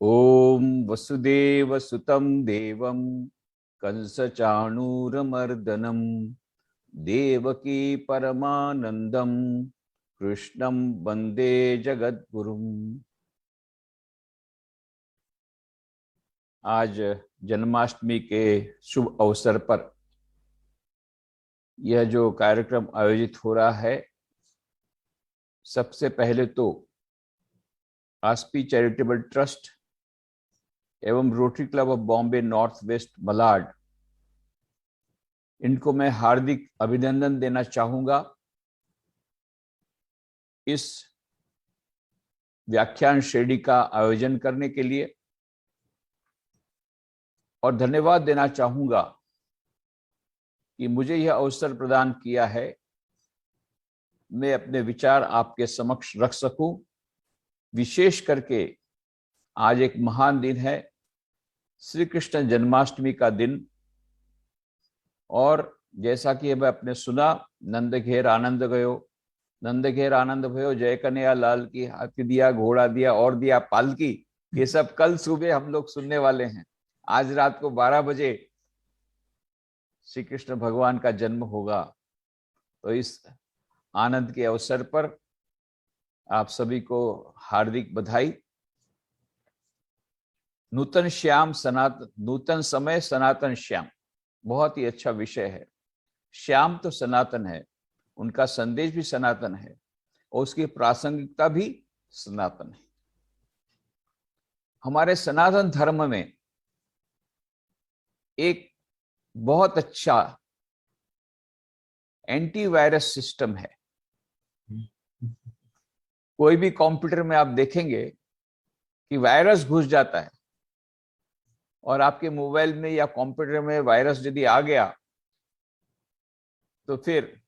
ओम वसुदेव सुतं देवं कंसचाणूरमर्दनम देवकी परमानंदम कृष्णं वंदे जगद्गुरुम। आज जन्माष्टमी के शुभ अवसर पर यह जो कार्यक्रम आयोजित हो रहा है, सबसे पहले तो आस्पी चैरिटेबल ट्रस्ट एवं rotary club of Bombay north west Malad, इनको मैं हार्दिक अभिनंदन देना चाहूंगा इस व्याख्यान श्रेणी का आयोजन करने के लिए, और धन्यवाद देना चाहूंगा कि मुझे यह अवसर प्रदान किया है, मैं अपने विचार आपके समक्ष रख सकूं। विशेष करके आज एक महान दिन है, श्री कृष्ण जन्माष्टमी का दिन, और जैसा कि अब आपने सुना, नंद घेर आनंद गयो, नंद घेर आनंद भयो, जय कन्हैया लाल की, हाथी दिया घोड़ा दिया और दिया पालकी, ये सब कल सुबह हम लोग सुनने वाले हैं। आज रात को 12 बजे श्री कृष्ण भगवान का जन्म होगा। तो इस आनंद के अवसर पर आप सभी को हार्दिक बधाई। नूतन श्याम सनातन, नूतन समय सनातन श्याम, बहुत ही अच्छा विषय है। श्याम तो सनातन है, उनका संदेश भी सनातन है और उसकी प्रासंगिकता भी सनातन है। हमारे सनातन धर्म में एक बहुत अच्छा एंटीवायरस सिस्टम है। कोई भी कंप्यूटर में आप देखेंगे कि वायरस घुस जाता है, और आपके मोबाइल में या कंप्यूटर में वायरस यदि आ गया तो फिर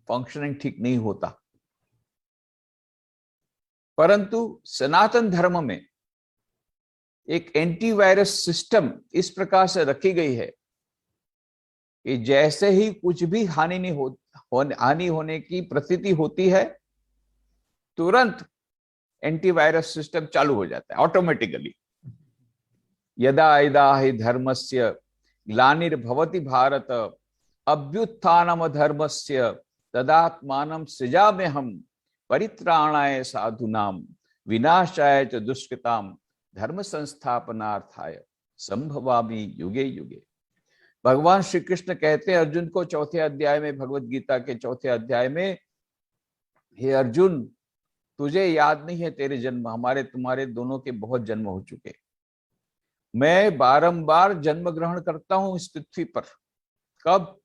फंक्शनिंग ठीक नहीं होता। परंतु सनातन धर्म में एक एंटीवायरस सिस्टम इस प्रकार से रखी गई है कि जैसे ही कुछ भी हानि होने की प्रतीति होती है, तुरंत एंटीवायरस सिस्टम चालू हो जाता है ऑटोमेटिकली। यदा यदा हि धर्मस्य ग्लानिर्भवति भारत अभ्युत्थानम धर्मस्य तदात्मानं सृजाम्यहम् परित्राणाय साधूनां विनाशाय च दुष्कृतां धर्म संस्थापनार्थाय संभवामि युगे युगे। भगवान श्री कृष्ण कहते हैं अर्जुन को चौथे अध्याय में, भगवत गीता के चौथे अध्याय में, हे अर्जुन, तुझे याद नहीं है तेरे जन्म, हमारे तुम्हारे दोनों के बहुत जन्म हो चुके। मैं बारंबार जन्म ग्रहण करता हूं इस पृथ्वी पर। कब?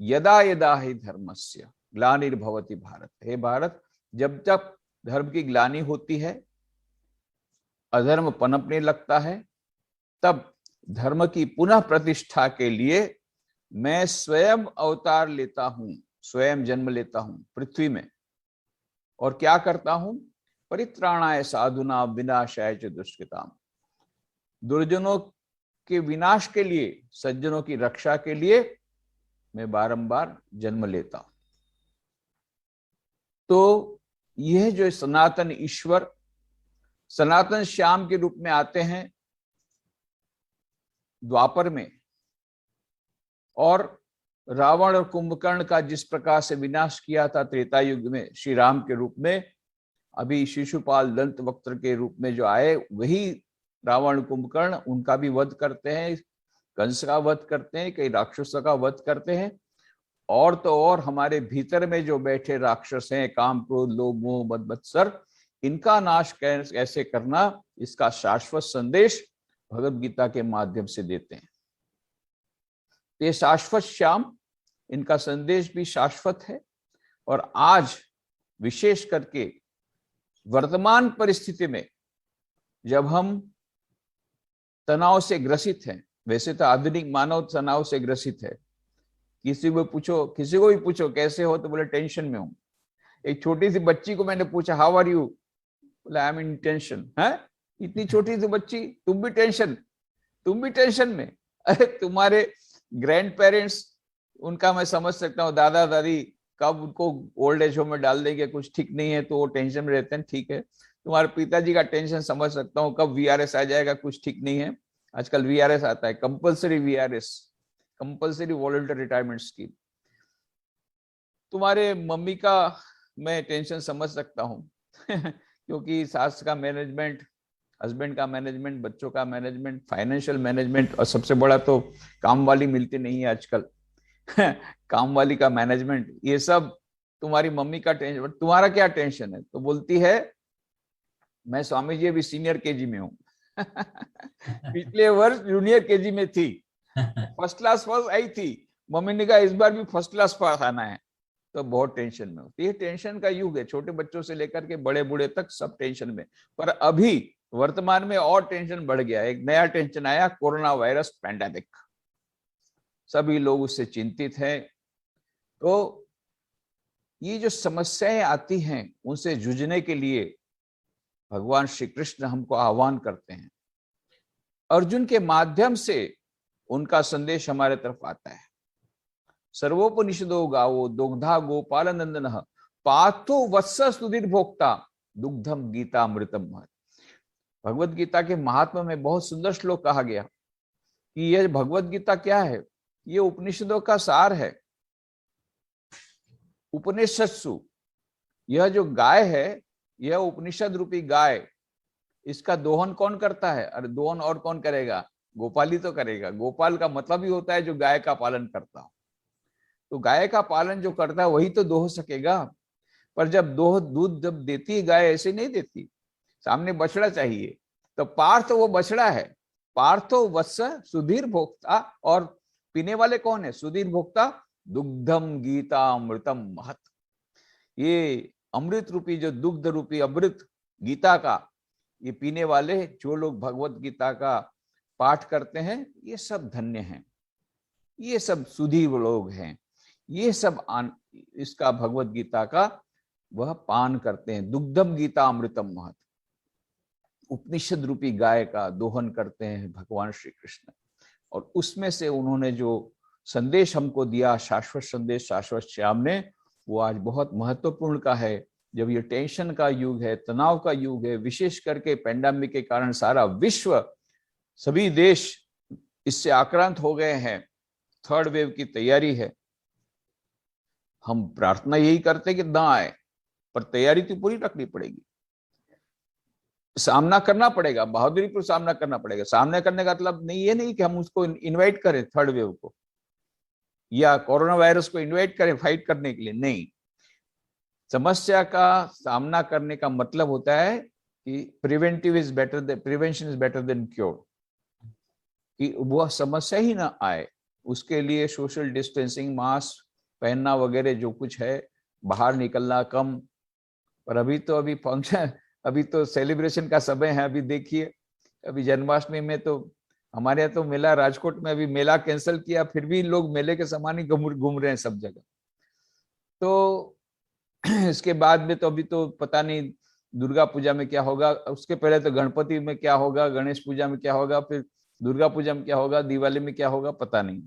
यदा यदा ही धर्मस्य ग्लानिर्भवति भारत। हे भारत, जब जब धर्म की ग्लानि होती है, अधर्म पनपने लगता है, तब धर्म की पुनः प्रतिष्ठा के लिए मैं स्वयं अवतार लेता हूं, स्वयं जन्म लेता हूं पृथ्वी में। और क्या करता हूं? परित्राणाय साधुना विनाशाय च दुष्कृताम, दुर्जनों के विनाश के लिए, सज्जनों की रक्षा के लिए मैं बारंबार जन्म लेता हूं। तो यह जो सनातन ईश्वर सनातन श्याम के रूप में आते हैं द्वापर में, और रावण और कुंभकर्ण का जिस प्रकार से विनाश किया था त्रेता युग में श्री राम के रूप में, अभी शिशुपाल दंत वक्त्र के रूप में जो आए, वही रावण कुंभकर्ण, उनका भी वध करते हैं, कंस का वध करते हैं, कई राक्षसों का वध करते हैं। और तो और हमारे भीतर में जो बैठे राक्षस हैं, काम क्रोध लोभ मोह मद मत्सर, इनका नाश कैसे करना, इसका शाश्वत संदेश भगवत गीता के माध्यम से देते हैं। ये शाश्वत श्याम, इनका संदेश भी शाश्वत है। और आज विशेष करके वर्तमान परिस्थिति में जब हम तनाव से ग्रसित हैं, वैसे तो आधुनिक मानव तनाव से ग्रसित है, किसी को भी पूछो कैसे हो, तो बोले टेंशन में हूं। एक छोटी सी बच्ची को मैंने पूछा हाउ आर यू, बोला आई एम इन टेंशन। है, इतनी छोटी सी बच्ची, तुम भी टेंशन में। अरे तुम्हारे ग्रैंड पेरेंट्स, उनका मैं समझ सकता हूँ, दादा दादी कब उनको ओल्ड एज होम में डाल देंगे, कुछ ठीक नहीं है तो वो टेंशन में रहते हैं, ठीक है। तुम्हारे पिताजी का टेंशन समझ सकता हूँ, कब वीआरएस आ जाएगा कुछ ठीक नहीं है। आजकल वीआरएस आता है, compulsory VRS, compulsory volunteer retirement scheme. तुम्हारे मम्मी का मैं टेंशन समझ सकता हूँ क्योंकि सास का मैनेजमेंट, हस्बैंड का मैनेजमेंट, बच्चों का मैनेजमेंट, फाइनेंशियल मैनेजमेंट, और सबसे बड़ा तो काम वाली मिलती नहीं है आजकल काम वाली का मैनेजमेंट, ये सब तुम्हारी मम्मी का टेंशन। तुम्हारा क्या टेंशन है? तो बोलती है मैं स्वामी जी अभी सीनियर केजी में हूँ पिछले वर्ष जूनियर केजी में थी, फर्स्ट क्लास फर्स्ट आई थी, मम्मी ने कहा इस बार भी फर्स्ट क्लास पास आना है, तो बहुत टेंशन में होती है। टेंशन का युग है, छोटे बच्चों से लेकर के बड़े बूढ़े तक सब टेंशन में। पर अभी वर्तमान में और टेंशन बढ़ गया, एक नया टेंशन आया, कोरोना वायरस पैंडेमिक। सभी लोग उससे चिंतित हैं। तो ये जो समस्याएं आती हैं उनसे जूझने के लिए भगवान श्री कृष्ण हमको आह्वान करते हैं। अर्जुन के माध्यम से उनका संदेश हमारे तरफ आता है। सर्वोपनिषदो गावो दुग्धा गोपाल नंदन पार्थो वत्स सुधीर भोक्ता दुग्धम गीता अमृतम महत्। भगवत गीता के महात्मा में बहुत सुंदर श्लोक कहा गया कि यह भगवत गीता क्या है? ये उपनिषदों का सार है। उपनिषत्सु, यह जो गाय है, यह उपनिषद रूपी गाय, इसका दोहन कौन करता है? अरे दोहन और कौन करेगा? गोपाल ही तो करेगा। गोपाल का मतलब ही होता है जो गाय का पालन करता हो। तो गाय का पालन जो करता है वही तो दोह सकेगा। पर जब दूध जब देती है गाय, ऐसे नहीं देती, सामने बछड़ा चाहिए। तो पार्थ वो बछड़ा है, पार्थो वत्स सुधीर भोक्ता, और पीने वाले कौन है? सुधीर भोक्ता दुग्धम गीता अमृतम महत्। ये अमृत रूपी जो दुग्ध रूपी अमृत गीता का, ये पीने वाले जो लोग भगवत गीता का पाठ करते हैं, ये सब धन्य हैं, ये सब सुधीर लोग हैं, ये सब इसका भगवत गीता का वह पान करते हैं। दुग्धम गीता अमृतम महत्, उपनिषद रूपी गाय का दोहन करते हैं भगवान श्री कृष्ण। और उसमें से उन्होंने जो संदेश हमको दिया, शाश्वत संदेश शाश्वत श्याम ने, वो आज बहुत महत्वपूर्ण का है। जब ये टेंशन का युग है, तनाव का युग है, विशेष करके पेंडेमिक के कारण सारा विश्व, सभी देश इससे आक्रांत हो गए हैं, थर्ड वेव की तैयारी है। हम प्रार्थना यही करते कि ना आए, पर तैयारी तो पूरी रखनी पड़ेगी, सामना करना पड़ेगा, बहादुरी पर सामना करना पड़ेगा। सामना करने का मतलब नहीं, ये नहीं कि हम उसको इनवाइट करें थर्ड वेव को या कोरोना वायरस को इनवाइट करें फाइट करने के लिए, नहीं। समस्या का सामना करने का मतलब होता है कि preventive is better than prevention is better than cure, कि वह समस्या ही ना आए। उसके लिए सोशल डिस्टेंसिंग, मास्क पहनना वगैरह जो कुछ है, बाहर निकलना कम। पर अभी फंक्शन, अभी तो सेलिब्रेशन का समय है। अभी देखिए, अभी जन्माष्टमी में तो हमारे यहाँ तो मेला, राजकोट में अभी मेला कैंसिल किया, फिर भी लोग मेले के समान ही घूम रहे हैं सब जगह। तो इसके बाद में तो अभी तो पता नहीं दुर्गा पूजा में क्या होगा, उसके पहले तो गणपति में क्या होगा, गणेश पूजा में क्या होगा, फिर दुर्गा पूजा में क्या होगा, दिवाली में क्या होगा, पता नहीं।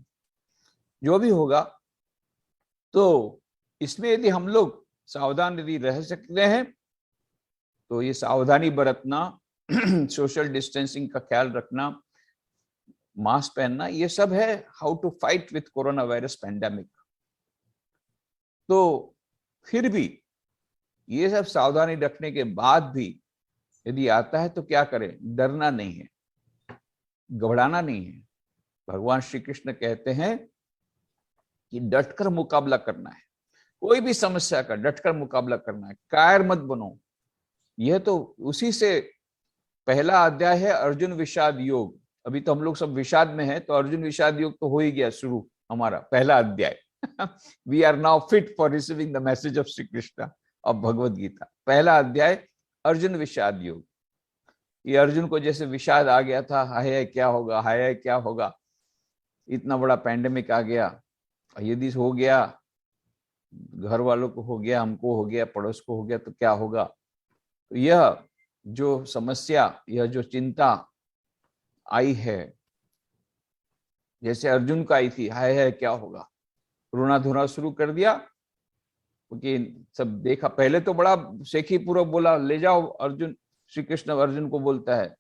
जो भी होगा, तो इसमें यदि हम लोग सावधान यदि रह सकते हैं तो ये सावधानी बरतना सोशल डिस्टेंसिंग का ख्याल रखना, मास्क पहनना, ये सब है how to fight with corona virus pandemic. तो फिर भी ये सब सावधानी रखने के बाद भी यदि आता है तो क्या करें? डरना नहीं है, घबराना नहीं है। भगवान श्री कृष्ण कहते हैं कि डटकर मुकाबला करना है, कोई भी समस्या का डटकर मुकाबला करना है, कायर मत बनो। यह तो उसी से पहला अध्याय है, अर्जुन विषाद योग। अभी तो हम लोग सब विषाद में हैं, तो अर्जुन विषाद योग तो हो ही गया शुरू, हमारा पहला अध्याय। We are now fit for receiving the message of Shri Krishna of Bhagavad Gita. पहला अध्याय अर्जुन विषाद योग। ये अर्जुन को जैसे विषाद आ गया था, हाय क्या होगा, हाय क्या होगा, इतना बड़ा पैंडेमिक आ गया, यदि हो गया, घर वालों को हो गया, हमको हो गया, पड़ोस को हो गया, तो क्या होगा। तो यह जो समस्या, यह जो चिंता आई है, जैसे अर्जुन का आई थी, हाय क्या होगा, रोना धोना शुरू कर दिया, क्योंकि सब देखा। पहले तो बड़ा शेखी पूर्वक बोला ले जाओ अर्जुन, श्री कृष्ण अर्जुन को बोलता है,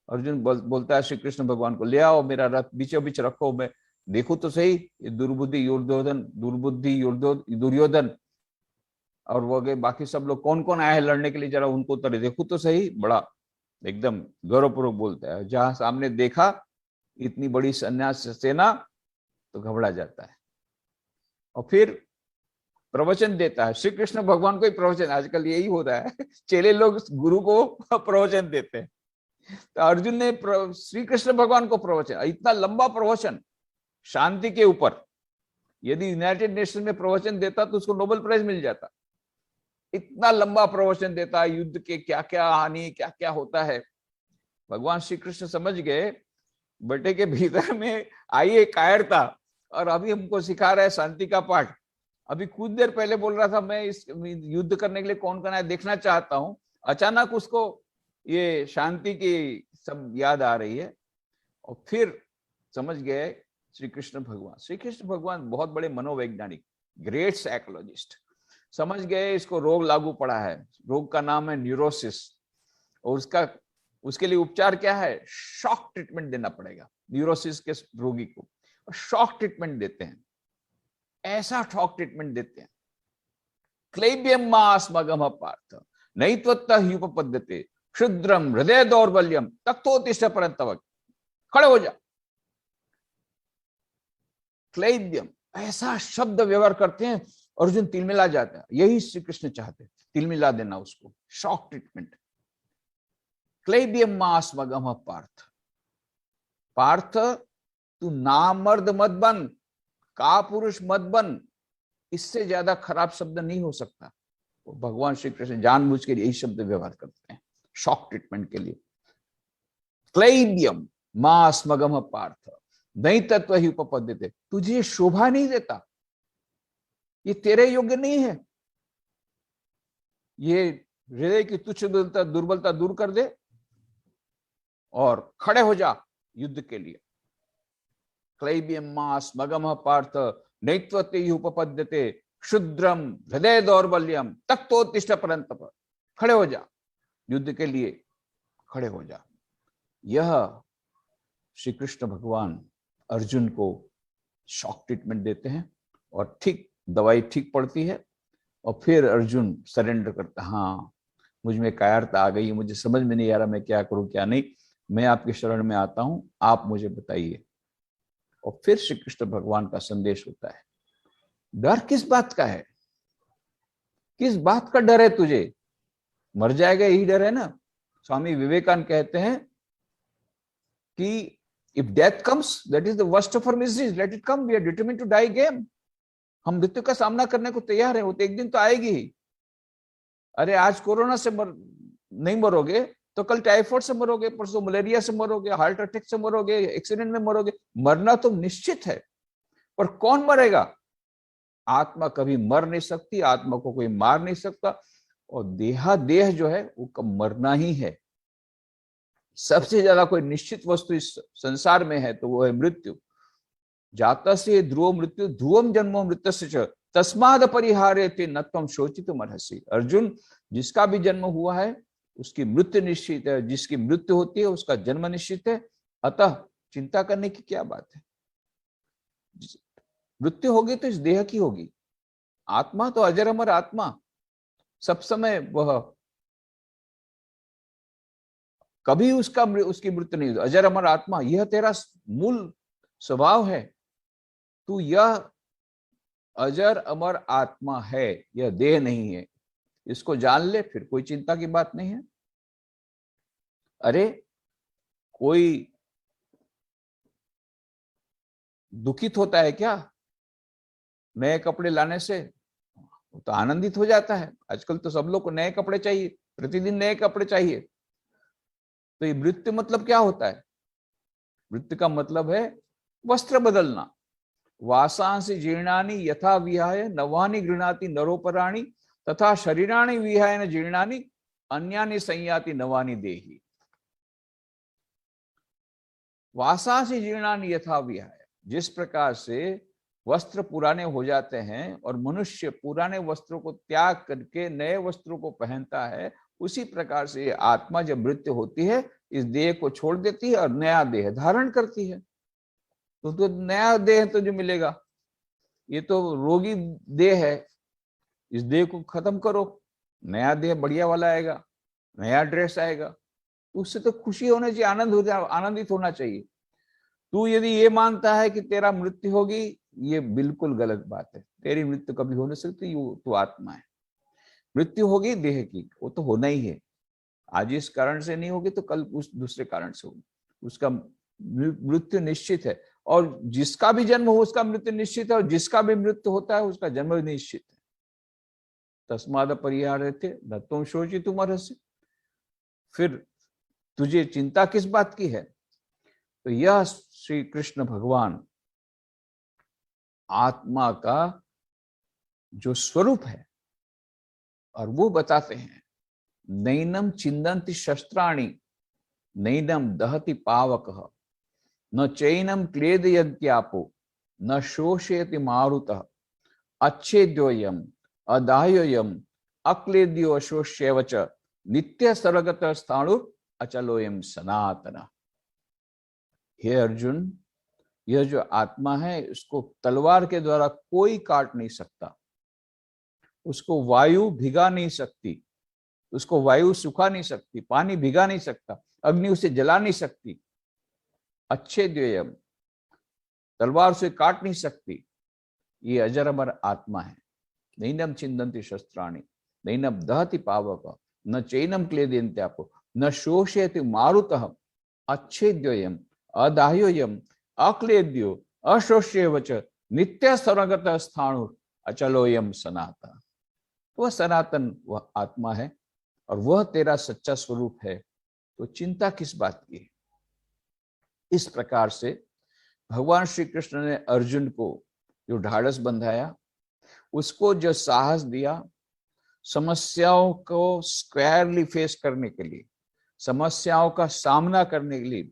अर्जुन बोलता है श्री कृष्ण भगवान को, ले आओ मेरा रथ बीचों बीच रखो, मैं देखो तो सही ये दुर्बुद्धि दुर्योधन और वो गए बाकी सब लोग कौन कौन आए हैं लड़ने के लिए, जरा उनको तो देखो तो सही। बड़ा एकदम गौरवपूर्वक बोलता है। जहां सामने देखा इतनी बड़ी सन्यास सेना तो घबरा जाता है और फिर प्रवचन देता है। श्री कृष्ण भगवान को ही प्रवचन, आजकल यही हो रहा है, चेले लोग गुरु को प्रवचन देते हैं। तो अर्जुन ने श्री कृष्ण भगवान को प्रवचन, इतना लंबा प्रवचन शांति के ऊपर, यदि यूनाइटेड नेशन में प्रवचन देता तो उसको नोबेल प्राइज मिल जाता। इतना लंबा प्रवचन देता है, युद्ध के क्या क्या हानि क्या क्या होता है। भगवान श्री कृष्ण समझ गए बेटे के भीतर में आई एक कायरता और अभी हमको सिखा रहा है शांति का पाठ। अभी कुछ देर पहले बोल रहा था मैं इस युद्ध करने के लिए कौन कौन है देखना चाहता हूं, अचानक उसको ये शांति की सब याद आ रही है। और फिर समझ गए श्री कृष्ण भगवान बहुत बड़े मनोवैज्ञानिक, ग्रेट साइकोलॉजिस्ट, समझ गए इसको रोग लागू पड़ा है, रोग का नाम है न्यूरोसिस, और उसके लिए उपचार क्या है, शॉक ट्रीटमेंट देना पड़ेगा न्यूरोसिस के रोगी को। शॉक ट्रीटमेंट देते हैं, ऐसा शॉक ट्रीटमेंट देते हैं, क्लैब्यम मास्मगम पार्थ नैत्वत्तः ह्युपपद्यते क्षुद्रम हृदय दौर्बल्यम तक्तोत्तिष्ठ परन्तप, खड़े हो जा। क्लैब्यम ऐसा शब्द व्यवहार करते हैं, अर्जुन तिलमिला जाता है। यही श्री कृष्ण चाहते, तिलमिला देना उसको, शॉक ट्रीटमेंट। क्लैब्यम मास्मगम पार्थ, पार्थ तू नामर्द मत बन, का पुरुष मत बन, इससे ज्यादा खराब शब्द नहीं हो सकता। तो भगवान श्री कृष्ण जानबूझ के यही शब्द व्यवहार करते हैं शॉक ट्रीटमेंट के लिए। क्लैब्यम मास्मगम पार्थ नहीं तत्व ही उपपद्यते, तुझे शोभा नहीं देता, ये तेरे योग्य नहीं है। ये हृदय की तुच्छ दुर्बलता दूर कर दे और खड़े हो जा युद्ध के लिए। क्लैब्यम मास्मगम पार्थ नैत्वते ही उपपद्यते क्षुद्रम हृदय दौर्बल्यम तक्तोत्तिष्ठ परन्तप, खड़े हो जा युद्ध के लिए, खड़े हो जा। यह श्री कृष्ण भगवान अर्जुन को शॉक ट्रीटमेंट देते हैं और ठीक दवाई ठीक पड़ती है और फिर अर्जुन सरेंडर करता, हाँ मुझ में कायरता आ गई, मुझे समझ में नहीं आ रहा मैं क्या करूं क्या नहीं, मैं आपके शरण में आता हूं, आप मुझे बताइए। और फिर श्री कृष्ण भगवान का संदेश होता है। डर किस बात का है, किस बात का डर है तुझे, मर जाएगा यही डर है ना। स्वामी विवेकानंद कहते हैं कि if death comes, that is the worst of our miseries, let it come, we are determined to die again। हम मृत्यु का सामना करने को तैयार है, वो तो एक दिन तो आएगी ही। अरे आज कोरोना से नहीं मरोगे तो कल टाइफाइड से मरोगे, परसों मलेरिया से मरोगे, हार्ट अटैक से मरोगे, एक्सीडेंट में मरोगे, मरना तो निश्चित है। पर कौन मरेगा, आत्मा कभी मर नहीं सकती, आत्मा को कोई मार नहीं सकता, और देह जो है वो मरना ही है। सबसे ज्यादा कोई निश्चित वस्तु इस संसार में है तो वो है मृत्यु। जातस्य ध्रुव मृत्यु ध्रुवम जन्मो मृत्यस्य च तस्माद् परिहार्यते न त्वं शोचितुमर्हसि। अर्जुन, जिसका भी जन्म हुआ है उसकी मृत्यु निश्चित है, जिसकी मृत्यु होती है उसका जन्म निश्चित है, अतः चिंता करने की क्या बात है। मृत्यु होगी तो इस देह की होगी, आत्मा तो अजर अमर आत्मा, सब समय वह कभी उसकी मृत्यु नहीं होती, अजर अमर आत्मा, यह तेरा मूल स्वभाव है। तू यह अजर अमर आत्मा है, यह देह नहीं है, इसको जान ले, फिर कोई चिंता की बात नहीं है। अरे कोई दुखित होता है क्या नए कपड़े लाने से, तो आनंदित हो जाता है। आजकल तो सब लोग को नए कपड़े चाहिए, प्रतिदिन नए कपड़े चाहिए। तो ये मृत्यु मतलब क्या होता है, मृत्यु का मतलब है वस्त्र बदलना। वासांसि जीर्णानि यथा विहाय नवानि गृह्णाति नरोपराणि तथा शरीराणि विहाय न जीर्णानि अन्यानि संयाति नवानि देहि। वासांसि जीर्णानि यथा विहाय, जिस प्रकार से वस्त्र पुराने हो जाते हैं और मनुष्य पुराने वस्त्रों को त्याग करके नए वस्त्रों को पहनता है, उसी प्रकार से ये आत्मा जब मृत्यु होती है इस देह को छोड़ देती है और नया देह धारण करती है। तो नया देह तो जो मिलेगा, ये तो रोगी देह है, इस देह को खत्म करो, नया देह बढ़िया वाला आएगा, नया ड्रेस आएगा, उससे तो खुशी होना चाहिए, आनंदित होना चाहिए। तू यदि ये मानता है कि तेरा मृत्यु होगी, ये बिल्कुल गलत बात है। तेरी मृत्यु कभी हो नहीं सकती, तू आत्मा है। मृत्यु होगी देह की, वो तो होना ही है। आज इस कारण से नहीं होगी तो कल उस दूसरे कारण से होगी। उसका मृत्यु निश्चित है, और जिसका भी जन्म हो उसका मृत्यु निश्चित है, और जिसका भी मृत्यु होता है उसका जन्म भी निश्चित है। तस्माद परिहार्यते न त्वं शोचितुम् अर्हसि। फिर तुझे चिंता किस बात की है? तो यह श्री कृष्ण भगवान आत्मा का जो स्वरूप है, और वो बताते हैं, नैनम चिंदन्ति शस्त्राणि नैनम दहति पावकः न चैनम क्लेदयन्त्यापो न शोषयति मारुतः अच्छेद्योयम अदाह्योयम अक्लेद्यो अशोष्यैव च नित्य सर्वगत स्थाणुर अचलोयम सनातन। हे अर्जुन, यह जो आत्मा है इसको तलवार के द्वारा कोई काट नहीं सकता, उसको वायु भिगा नहीं सकती, उसको वायु सुखा नहीं सकती, पानी भिगा नहीं सकता, अग्नि उसे जला नहीं सकती। अच्छेद्योयम, तलवार से काट नहीं सकती। ये अजर अमर आत्मा है। नैनम छिन्दन्ति शस्त्राणि नैनम दहति पावक न चैनम क्लेदयन्त्यापो न शोषयति मारुतः अच्छेद्योयम अदाह्योयम अक्लेद्यो अशोष्यैव च नित्य सर्वगत स्थाणुर अचलोयम सनातन। वह सनातन, वह आत्मा है, और वह तेरा सच्चा स्वरूप है, तो चिंता किस बात की है? इस प्रकार से भगवान श्री कृष्ण ने अर्जुन को जो ढाढ़स बंधाया, उसको जो साहस दिया, समस्याओं को स्क्वायरली फेस करने के लिए, समस्याओं का सामना करने के लिए,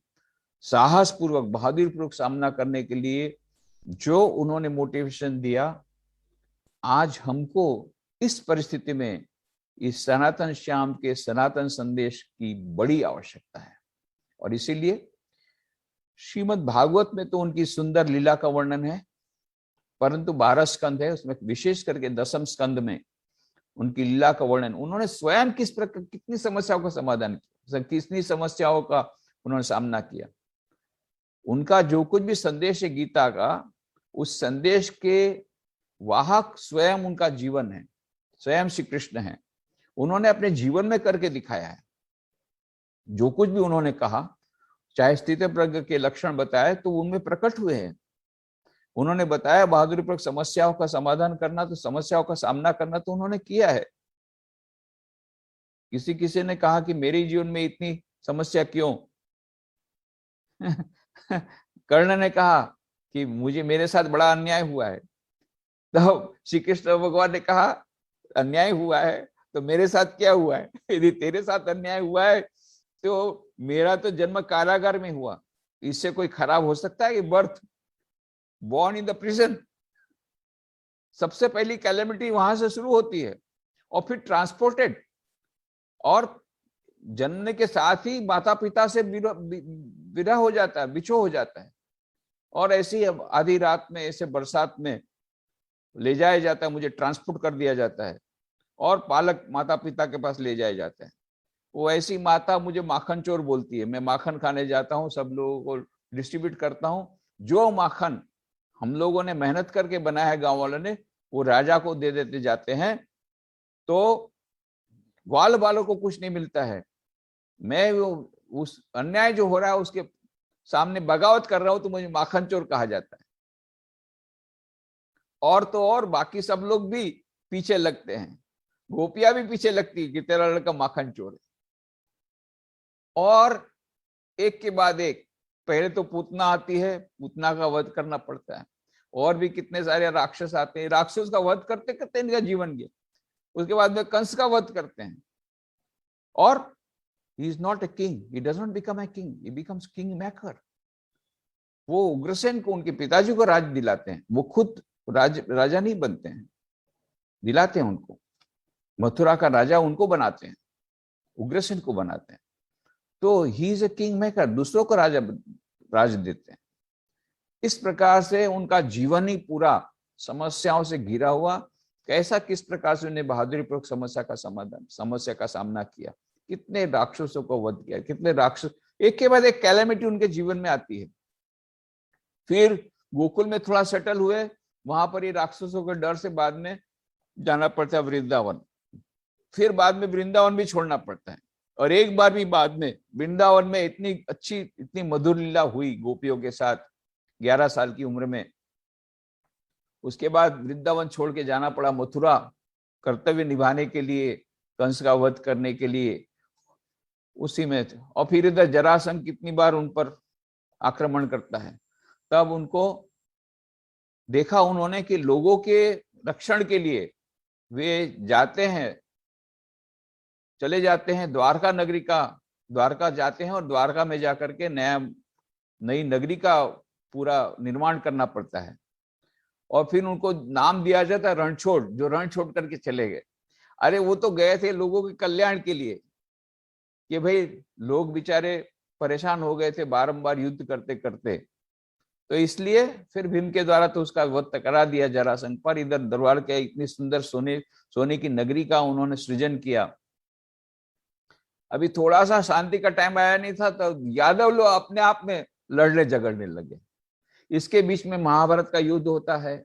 साहस पूर्वक बहादुरी पूर्वक सामना करने के लिए जो उन्होंने मोटिवेशन दिया, आज हमको इस परिस्थिति में इस सनातन श्याम के सनातन संदेश की बड़ी आवश्यकता है। और इसीलिए श्रीमद् भागवत में तो उनकी सुंदर लीला का वर्णन है, परंतु 12 स्कंद है, उसमें विशेष करके 10वें स्कंद में उनकी लीला का वर्णन, उन्होंने स्वयं किस प्रकार कितनी समस्याओं का समाधान किया, कितनी समस्याओं का उन्होंने सामना किया। उनका जो कुछ भी संदेश है गीता का, उस संदेश के वाहक स्वयं उनका जीवन है, स्वयं श्री कृष्ण है। उन्होंने अपने जीवन में करके दिखाया है। जो कुछ भी उन्होंने कहा, चाहे स्थित प्रज्ञ के लक्षण बताए तो उनमें प्रकट हुए हैं। उन्होंने बताया बहादुरी पूर्वक समस्याओं का समाधान करना, तो समस्याओं का सामना करना तो उन्होंने किया है। किसी ने कहा कि मेरे जीवन में इतनी समस्या क्यों? कर्ण ने कहा कि मेरे साथ बड़ा अन्याय हुआ है। तो श्री कृष्ण भगवान ने कहा अन्याय हुआ है तो मेरे साथ क्या हुआ है? यदि तेरे साथ अन्याय हुआ है तो मेरा तो जन्म कारागार में हुआ, इससे कोई खराब हो सकता है? कि birth born in the prison, सबसे पहली कैलेमिटी वहां से शुरू होती है, और फिर ट्रांसपोर्टेड, और जन्म के साथ ही माता पिता से विरह हो जाता है, बिछो हो जाता है, और ऐसी आधी रात में, ऐसे बरसात में ले जाया जाता है, मुझे ट्रांसपोर्ट कर दिया जाता है, और पालक माता पिता के पास ले जाया जाता है। वो ऐसी माता मुझे माखन चोर बोलती है। मैं माखन खाने जाता हूँ, सब लोगों को डिस्ट्रीब्यूट करता हूँ, जो माखन हम लोगों ने मेहनत करके बनाया है, गांव वालों ने, वो राजा को दे देते जाते हैं, तो ग्वाल वालों को कुछ नहीं मिलता है। मैं उस अन्याय जो हो रहा है उसके सामने बगावत कर रहा हूं, तो मुझे माखन चोर कहा जाता है। और तो और बाकी सब लोग भी पीछे लगते हैं, गोपियां भी पीछे लगती है कि तेरा लड़का माखन चोर है। और एक के बाद एक, पहले तो पूतना आती है, पूतना का वध करना पड़ता है, और भी कितने सारे राक्षस आते हैं, राक्षस का वध करते करते इनका जीवन गया। उसके बाद में कंस का वध करते हैं, और he is not a king, he does not become a king, he becomes king maker। वो उग्रसेन को, उनके पिताजी को राज दिलाते हैं, वो खुद राजा नहीं बनते हैं, दिलाते हैं उनको, मथुरा का राजा उनको बनाते हैं। उग्रसेन को बनाते हैं। तो he is a king maker, दूसरों को राज देते हैं। इस प्रकार से उनका जीवन ही पूरा समस्याओं से घिरा हुआ। कैसा, किस प्रकार से उन्हें बहादुरी पूर्वक समस्या का सामना किया, कितने राक्षसों को वध किया, कितने राक्षस, एक के बाद एक कैलेमिटी उनके जीवन में आती है। फिर गोकुल में थोड़ा सेटल हुए, वहां पर ये राक्षसों के डर से बाद में जाना पड़ता है वृंदावन। फिर बाद में वृंदावन भी छोड़ना पड़ता है। और एक बार भी बाद में वृंदावन में इतनी अच्छी, इतनी मधुर लीला हुई गोपियों के साथ 11 साल की उम्र में। उसके बाद वृंदावन छोड़ के जाना पड़ा मथुरा, कर्तव्य निभाने के लिए, कंस का वध करने के लिए उसी में। और फिर इधर जरासंध कितनी बार उन पर आक्रमण करता है। तब उनको देखा उन्होंने कि लोगों के रक्षण के लिए वे जाते हैं, चले जाते हैं द्वारका नगरी का, द्वारका जाते हैं और द्वारका में जाकर के नई नगरी का पूरा निर्माण करना पड़ता है। और फिर उनको नाम दिया जाता है रणछोड़, जो रण छोड़ करके चले गए। अरे वो तो गए थे लोगों के कल्याण के लिए, कि भाई लोग बेचारे परेशान हो गए थे बारंबार युद्ध करते करते, तो इसलिए फिर भीम के द्वारा तो उसका वध करा दिया जरासंध पर। इधर दरबार के इतनी सुंदर सोने की नगरी का उन्होंने सृजन किया। अभी थोड़ा सा शांति का टाइम आया नहीं था, तो यादव लोग अपने आप में लड़ने झगड़ने लगे। इसके बीच में महाभारत का युद्ध होता है।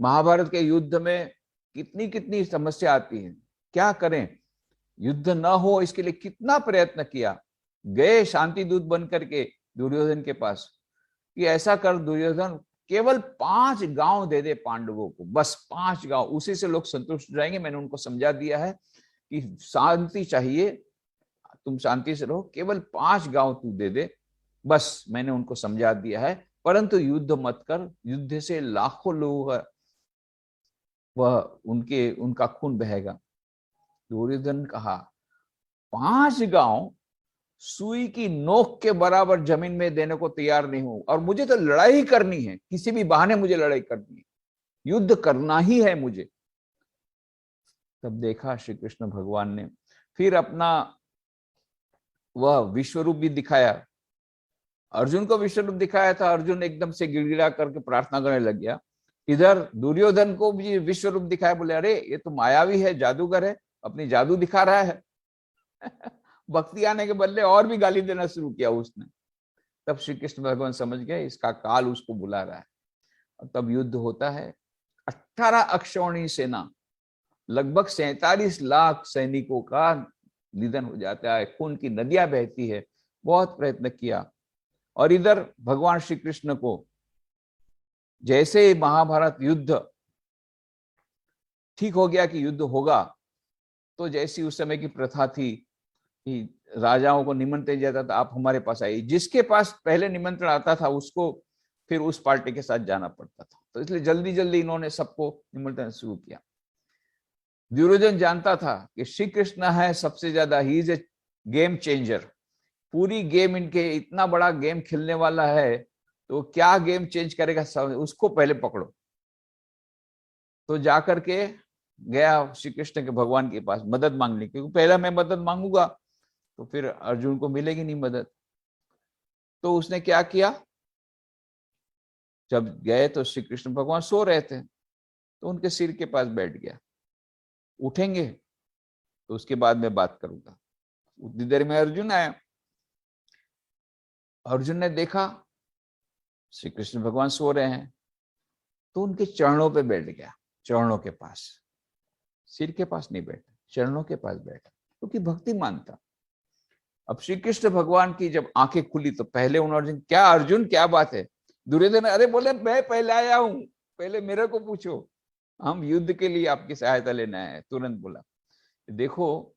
महाभारत के युद्ध में कितनी कितनी समस्या आती है, क्या करें, युद्ध न हो इसके लिए कितना प्रयत्न किया। गए शांति दूत बन करके दुर्योधन के पास कि ऐसा कर दुर्योधन, केवल 5 गांव दे दे पांडवों को, बस 5 गांव, उसी से लोग संतुष्ट हो जाएंगे। मैंने उनको समझा दिया है कि शांति चाहिए, तुम शांति से रहो, केवल 5 गांव तू दे दे, बस मैंने उनको समझा दिया है, परंतु युद्ध मत कर, युद्ध से लाखों लोग वह उनका खून बहेगा। दुर्योधन कहा 5 गांव सुई की नोक के बराबर जमीन में देने को तैयार नहीं हूं, और मुझे तो लड़ाई करनी है, किसी भी बहाने मुझे लड़ाई करनी है, युद्ध करना ही है मुझे। तब देखा श्री कृष्ण भगवान ने फिर अपना वह विश्वरूप भी दिखाया। अर्जुन को विश्वरूप दिखाया था, अर्जुन एकदम से गिड़गिड़ा करके प्रार्थना करने लग गया। इधर दुर्योधन को भी विश्वरूप दिखाया, बोले अरे ये तो मायावी है, जादूगर है, अपनी जादू दिखा रहा है। भक्ति आने के बदले और भी गाली देना शुरू किया उसने। तब श्री कृष्ण भगवान समझ गए इसका काल उसको बुला रहा है। तब युद्ध होता है। 18 अक्षौणी सेना, लगभग 47 लाख सैनिकों का निधन हो जाता है, खून की नदियां बहती है। बहुत प्रयत्न किया। और इधर भगवान श्री कृष्ण को जैसे महाभारत युद्ध ठीक हो गया कि युद्ध होगा, तो जैसी उस समय की प्रथा थी कि राजाओं को निमंत्रण जाता था, आप हमारे पास आइए। जिसके पास पहले निमंत्रण आता था उसको फिर उस पार्टी के साथ जाना पड़ता था। तो इसलिए जल्दी जल्दी इन्होंने सबको निमंत्रण शुरू किया। दुर्योधन जानता था कि श्री कृष्ण है सबसे ज्यादा, he is a game changer, पूरी गेम इनके, इतना बड़ा गेम खेलने वाला है, तो क्या गेम चेंज करेगा, उसको पहले पकड़ो। तो जाकर के गया श्री कृष्ण के भगवान के पास मदद मांगने, क्योंकि पहला मैं मदद मांगूंगा तो फिर अर्जुन को मिलेगी नहीं मदद। तो उसने क्या किया, जब गए तो श्री कृष्ण भगवान सो रहे थे, तो उनके सिर के पास बैठ गया। उठेंगे तो उसके बाद मैं बात करूंगा। उतनी देर में अर्जुन आया। अर्जुन ने देखा श्री कृष्ण भगवान सो रहे हैं, तो उनके चरणों पे बैठ गया, चरणों के पास, सिर के पास नहीं बैठा, चरणों के पास बैठा, क्योंकि भक्तिमान था। अब श्री कृष्ण भगवान की जब आंखें खुली तो पहले उन्होंने, क्या अर्जुन क्या बात है? दुर्योधन अरे बोले मैं पहले आया हूं, पहले मेरे को पूछो, हम युद्ध के लिए आपकी सहायता लेना है। तुरंत बोला देखो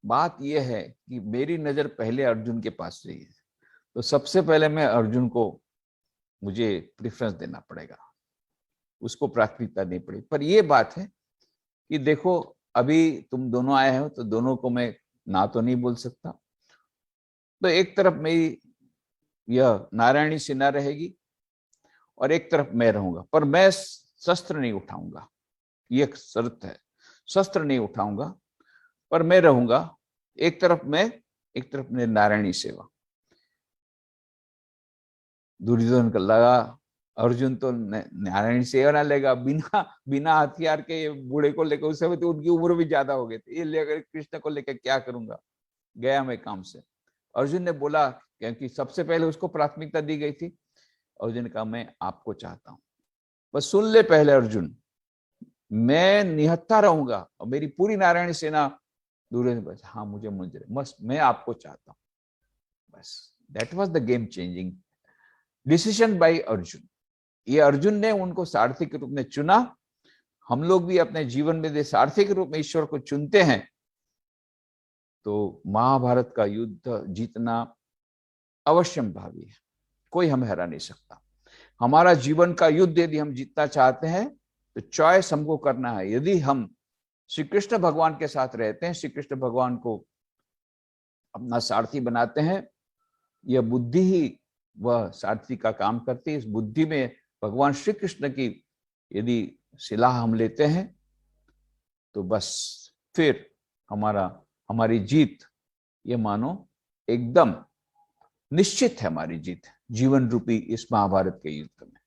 बात यह है कि मेरी नजर पहले अर्जुन के पास रही है, तो सबसे पहले मैं अर्जुन को, मुझे प्रेफरेंस देना पड़ेगा, उसको प्राथमिकता देनी पड़ेगी। पर यह बात है कि देखो अभी तुम दोनों आए हो, तो दोनों को मैं ना तो नहीं बोल सकता। तो एक तरफ मेरी यह नारायणी सेना रहेगी और एक तरफ मैं रहूंगा, पर मैं शस्त्र नहीं उठाऊंगा, ये एक शर्त है, शस्त्र नहीं उठाऊंगा। पर मैं रहूंगा, एक तरफ मैं, एक तरफ मेरी नारायणी सेवा। दुर्योधन को लगा अर्जुन तो नारायण सेवा ना लेगा, बिना बिना हथियार के ये बूढ़े को लेकर, उस समय तो उनकी उम्र भी ज्यादा हो गई थी, ये लेकर कृष्ण को लेकर क्या करूंगा, गया मैं काम से। अर्जुन ने बोला, क्योंकि सबसे पहले उसको प्राथमिकता दी गई थी, अर्जुन ने कहा मैं आपको चाहता हूं, बस सुन ले पहले अर्जुन, मैं निहत्था रहूंगा और मेरी पूरी नारायण सेना दुर्योधन बस, हाँ मुझे मंजूर है, बस मैं आपको चाहता हूं, बस। That was the game changing decision by Arjun. ये अर्जुन ने उनको सारथी के रूप में चुना। हम लोग भी अपने जीवन में सारथी के रूप में ईश्वर को चुनते हैं तो महाभारत का युद्ध जीतना अवश्यंभावी है, कोई हमें हरा नहीं सकता। हमारा जीवन का युद्ध यदि हम जीतना चाहते हैं तो चॉइस हमको करना है। यदि हम श्री कृष्ण भगवान के साथ रहते हैं, श्री कृष्ण भगवान को अपना सारथी बनाते हैं, यह बुद्धि ही वह सारथी का काम करती है। इस बुद्धि में भगवान श्री कृष्ण की यदि सलाह हम लेते हैं तो बस फिर हमारी जीत, ये मानो एकदम निश्चित है, हमारी जीत जीवन रूपी इस महाभारत के युद्ध में।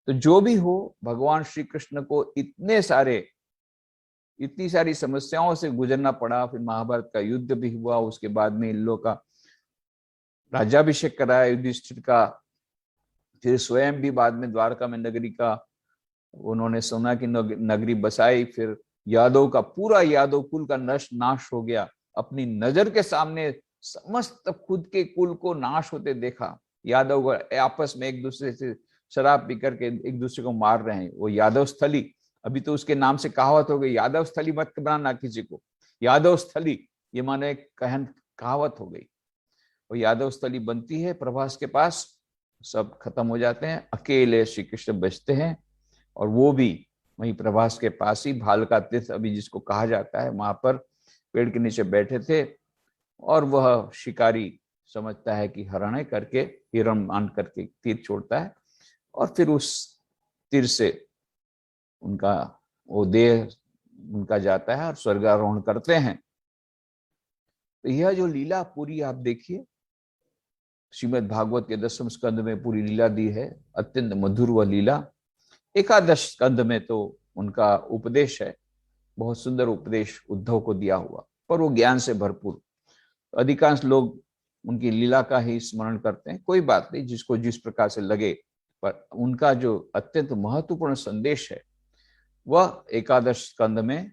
तो जो भी हो, भगवान श्री कृष्ण को इतनी सारी समस्याओं से गुजरना पड़ा, फिर महाभारत का युद्ध भी हुआ, उसके बाद में इन लोगों का राज्याभिषेक कराया युधिष्ठिर का, फिर स्वयं भी बाद में द्वारका में नगरी का उन्होंने सोना की नगरी बसाई, फिर यादव का पूरा यादव कुल का नाश हो गया, अपनी नजर के सामने समस्त खुद के कुल को नाश होते देखा। यादव आपस में एक दूसरे से शराब पी करके एक दूसरे को मार रहे हैं, वो यादव स्थली, अभी तो उसके नाम से कहावत हो गई, यादव स्थली मत बनाना किसी को, यादव स्थली ये माने एक कहावत हो गई। वो यादव स्थली बनती है, प्रभास के पास सब खत्म हो जाते हैं, अकेले श्री कृष्ण बचते हैं, और वो भी वहीं प्रभास के पास ही भालका तीर्थ अभी जिसको कहा जाता है, वहां पर पेड़ के नीचे बैठे थे, और वह शिकारी समझता है कि हरण है करके हिरण मान करके तीर छोड़ता है, और फिर उस तीर से उनका वो देह उनका जाता है और स्वर्गारोहण करते हैं। तो यह जो लीला पूरी आप देखिए, श्रीमद् भागवत के 10वें स्कंद में पूरी लीला दी है, अत्यंत मधुर वह लीला। एकादश स्कंद में तो उनका उपदेश है, बहुत सुंदर उपदेश उद्धव को दिया हुआ, पर वो ज्ञान से भरपूर। अधिकांश लोग उनकी लीला का ही स्मरण करते हैं, कोई बात नहीं, जिसको जिस प्रकार से लगे, पर उनका जो अत्यंत महत्वपूर्ण संदेश है वह एकादश स्कंद में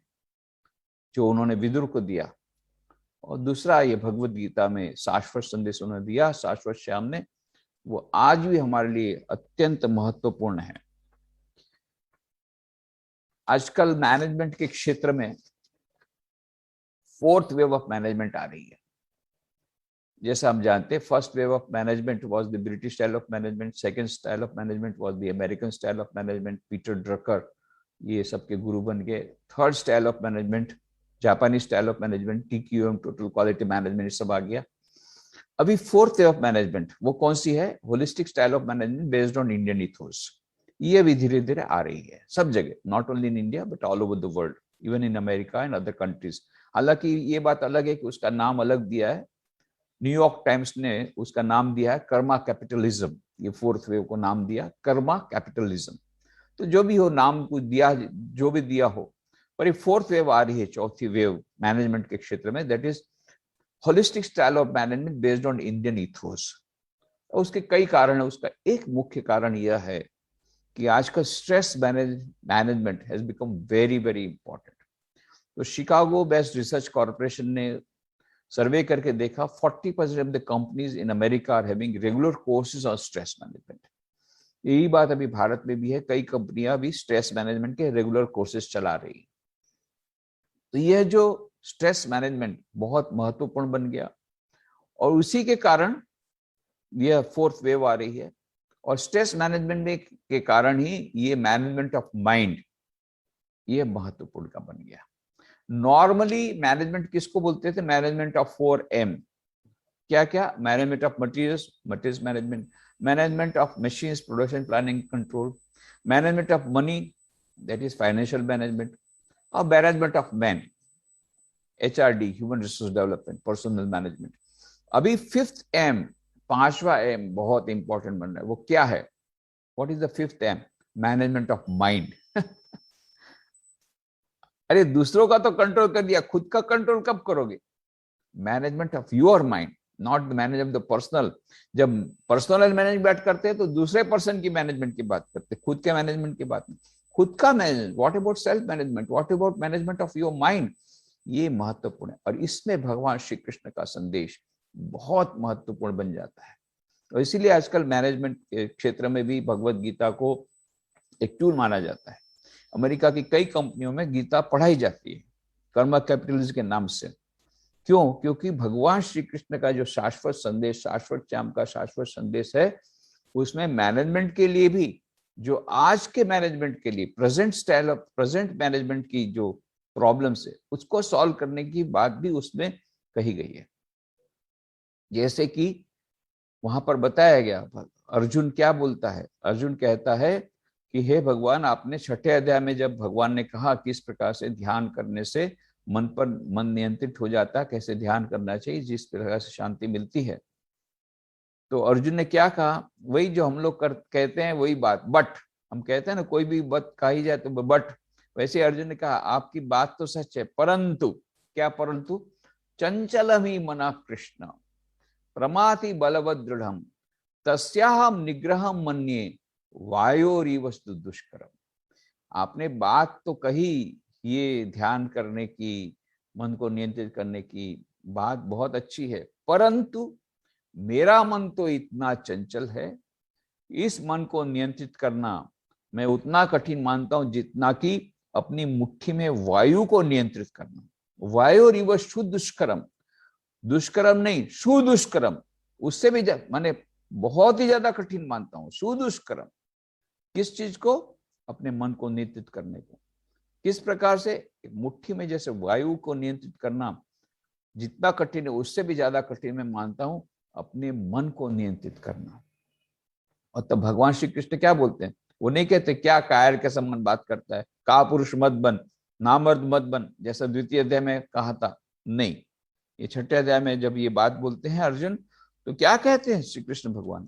जो उन्होंने विदुर को दिया, और दूसरा ये भगवत गीता में शाश्वत संदेश उन्होंने दिया शाश्वत श्याम ने, वो आज भी हमारे लिए अत्यंत महत्वपूर्ण है। आजकल मैनेजमेंट के क्षेत्र में फोर्थ वेव ऑफ मैनेजमेंट आ रही है। जैसा हम जानते हैं, first wave of management was the British style of management, second style of management was the American style of management, Peter Drucker ये सबके गुरु बन गए। Third style of management Japanese style of management, TQM total quality management, सब आ गया। अभी fourth way of management वो कौन सी है? Holistic style of management based on Indian ethos. ये भी धीरे धीरे आ रही है सब जगह, not only in India but all over the world, even in America and other countries. हालांकि ये बात अलग है कि उसका नाम अलग दिया है, न्यूयॉर्क टाइम्स ने उसका नाम दिया है कर्मा कैपिटलिज्म, ये फोर्थ वेव को नाम दिया कर्मा कैपिटलिज्म। तो जो भी हो, नाम को दिया जो भी दिया हो, पर ये फोर्थ वेव आ रही है, चौथी वेव मैनेजमेंट के क्षेत्र में, that is holistic style of management based on Indian ethos. उसके कई कारण है, उसका एक मुख्य कारण यह है कि आजकल stress management has become very very important. तो शिकागो बेस्ड रिसर्च कॉर्पोरेशन ने सर्वे करके देखा 40% of the companies in America are having regular courses on stress management. यही बात अभी भारत में भी है, कई कंपनियां भी स्ट्रेस मैनेजमेंट के रेगुलर कोर्सेज चला रही है। तो यह जो स्ट्रेस मैनेजमेंट बहुत महत्वपूर्ण बन गया, और उसी के कारण यह फोर्थ वेव आ रही है। और स्ट्रेस मैनेजमेंट के कारण ही ये मैनेजमेंट ऑफ माइंड ये महत्वपूर्ण का बन गया। नॉर्मली मैनेजमेंट किसको बोलते थे? Management of 4M। क्या क्या? Management of materials management, management of machines production planning control, management of money that is financial management, और management of man HRD, human resource development, personnel management. अभी 5th M, 5वां M बहुत important बन रहा है। वो क्या है? What is the 5th M? Management of mind. अरे दूसरों का तो कंट्रोल कर दिया, खुद का कंट्रोल कब करोगे? Management of your mind, not the manage of the personal. जब पर्सनल मैनेजमेंट करते हैं तो दूसरे पर्सन की मैनेजमेंट की बात करते हैं, खुद के मैनेजमेंट की बात नहीं। खुद का management, what about self management, what about management of your mind, ये महत्वपूर्ण है। और इसमें भगवान श्री कृष्ण का संदेश बहुत महत्वपूर्ण बन जाता है। और इसीलिए आजकल मैनेजमेंट के क्षेत्र में भी भगवत गीता को एक टूल माना जाता है। अमेरिका की कई कंपनियों में गीता पढ़ाई जाती है कर्म कैपिटलिज्म के नाम से। क्यों? क्योंकि भगवान श्री कृष्ण का जो शाश्वत संदेश, शाश्वत श्याम का शाश्वत संदेश है, उसमें मैनेजमेंट के लिए भी, जो आज के मैनेजमेंट के लिए, present style of present management की जो प्रॉब्लम्स है, उसको सॉल्व करने की बात भी उसमें कही गई है। जैसे कि वहां पर बताया गया, अर्जुन क्या बोलता है? अर्जुन कहता है कि हे भगवान, आपने 6ठे अध्याय में जब भगवान ने कहा किस प्रकार से ध्यान करने से मन नियंत्रित हो जाता है, कैसे ध्यान करना चाहिए, जिस प्रकार से शांति मिलती है, तो अर्जुन ने क्या कहा? वही जो हम लोग कहते हैं वही बात, बट हम कहते हैं ना, कोई भी बात कही जाए तो बट, वैसे अर्जुन ने कहा आपकी बात तो सच है, परंतु क्या परंतु? चंचलम ही मना कृष्ण प्रमाति बलवद दृढ़ तस्याहम निग्रहम मन्ये वायोरीवस्तु दुष्करम। आपने बात तो कही, ये ध्यान करने की, मन को नियंत्रित करने की बात बहुत अच्छी है, परंतु मेरा मन तो इतना चंचल है, इस मन को नियंत्रित करना मैं उतना कठिन मानता हूं जितना कि अपनी मुट्ठी में वायु को नियंत्रित करना। वायोरीवस्तु दुष्करम, दुष्करम नहीं, सुदुष्करम, उससे भी माने बहुत ही ज्यादा कठिन मानता हूं। सुदुष्करम, किस चीज को? अपने मन को नियंत्रित करने को। किस प्रकार से? मुट्ठी में जैसे वायु को नियंत्रित करना जितना कठिन है, उससे भी ज्यादा कठिन मैं मानता हूं अपने मन को नियंत्रित करना। और तब भगवान श्री कृष्ण क्या बोलते हैं? वो नहीं कहते क्या कायर के संबंध बात करता है, का पुरुष मत बन, नामर्द मत बन, जैसा द्वितीय अध्याय में कहा था। नहीं, ये 6ठे अध्याय में जब ये बात बोलते हैं अर्जुन, तो क्या कहते हैं श्री कृष्ण भगवान?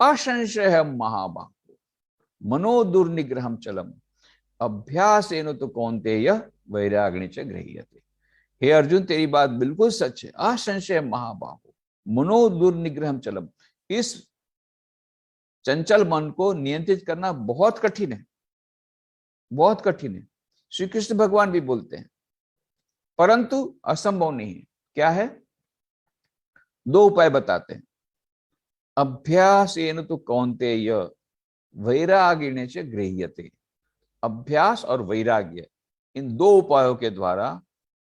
असंशय महाबाहो मनो दुर्निग्रहम चलम अभ्यासेन तो कौन्तेय वैराग्य च गृह्यते। हे अर्जुन, तेरी बात बिल्कुल सच है। असंशय महाबाहो मनो दुर्निग्रहम चलम, इस चंचल मन को नियंत्रित करना बहुत कठिन है, बहुत कठिन है। श्री कृष्ण भगवान भी बोलते हैं, परंतु असंभव नहीं है। क्या है? 2 उपाय बताते हैं। अभ्यासेन तो कौन्तेय वैराग्येण च गृह्यते। अभ्यास और वैराग्य, इन 2 उपायों के द्वारा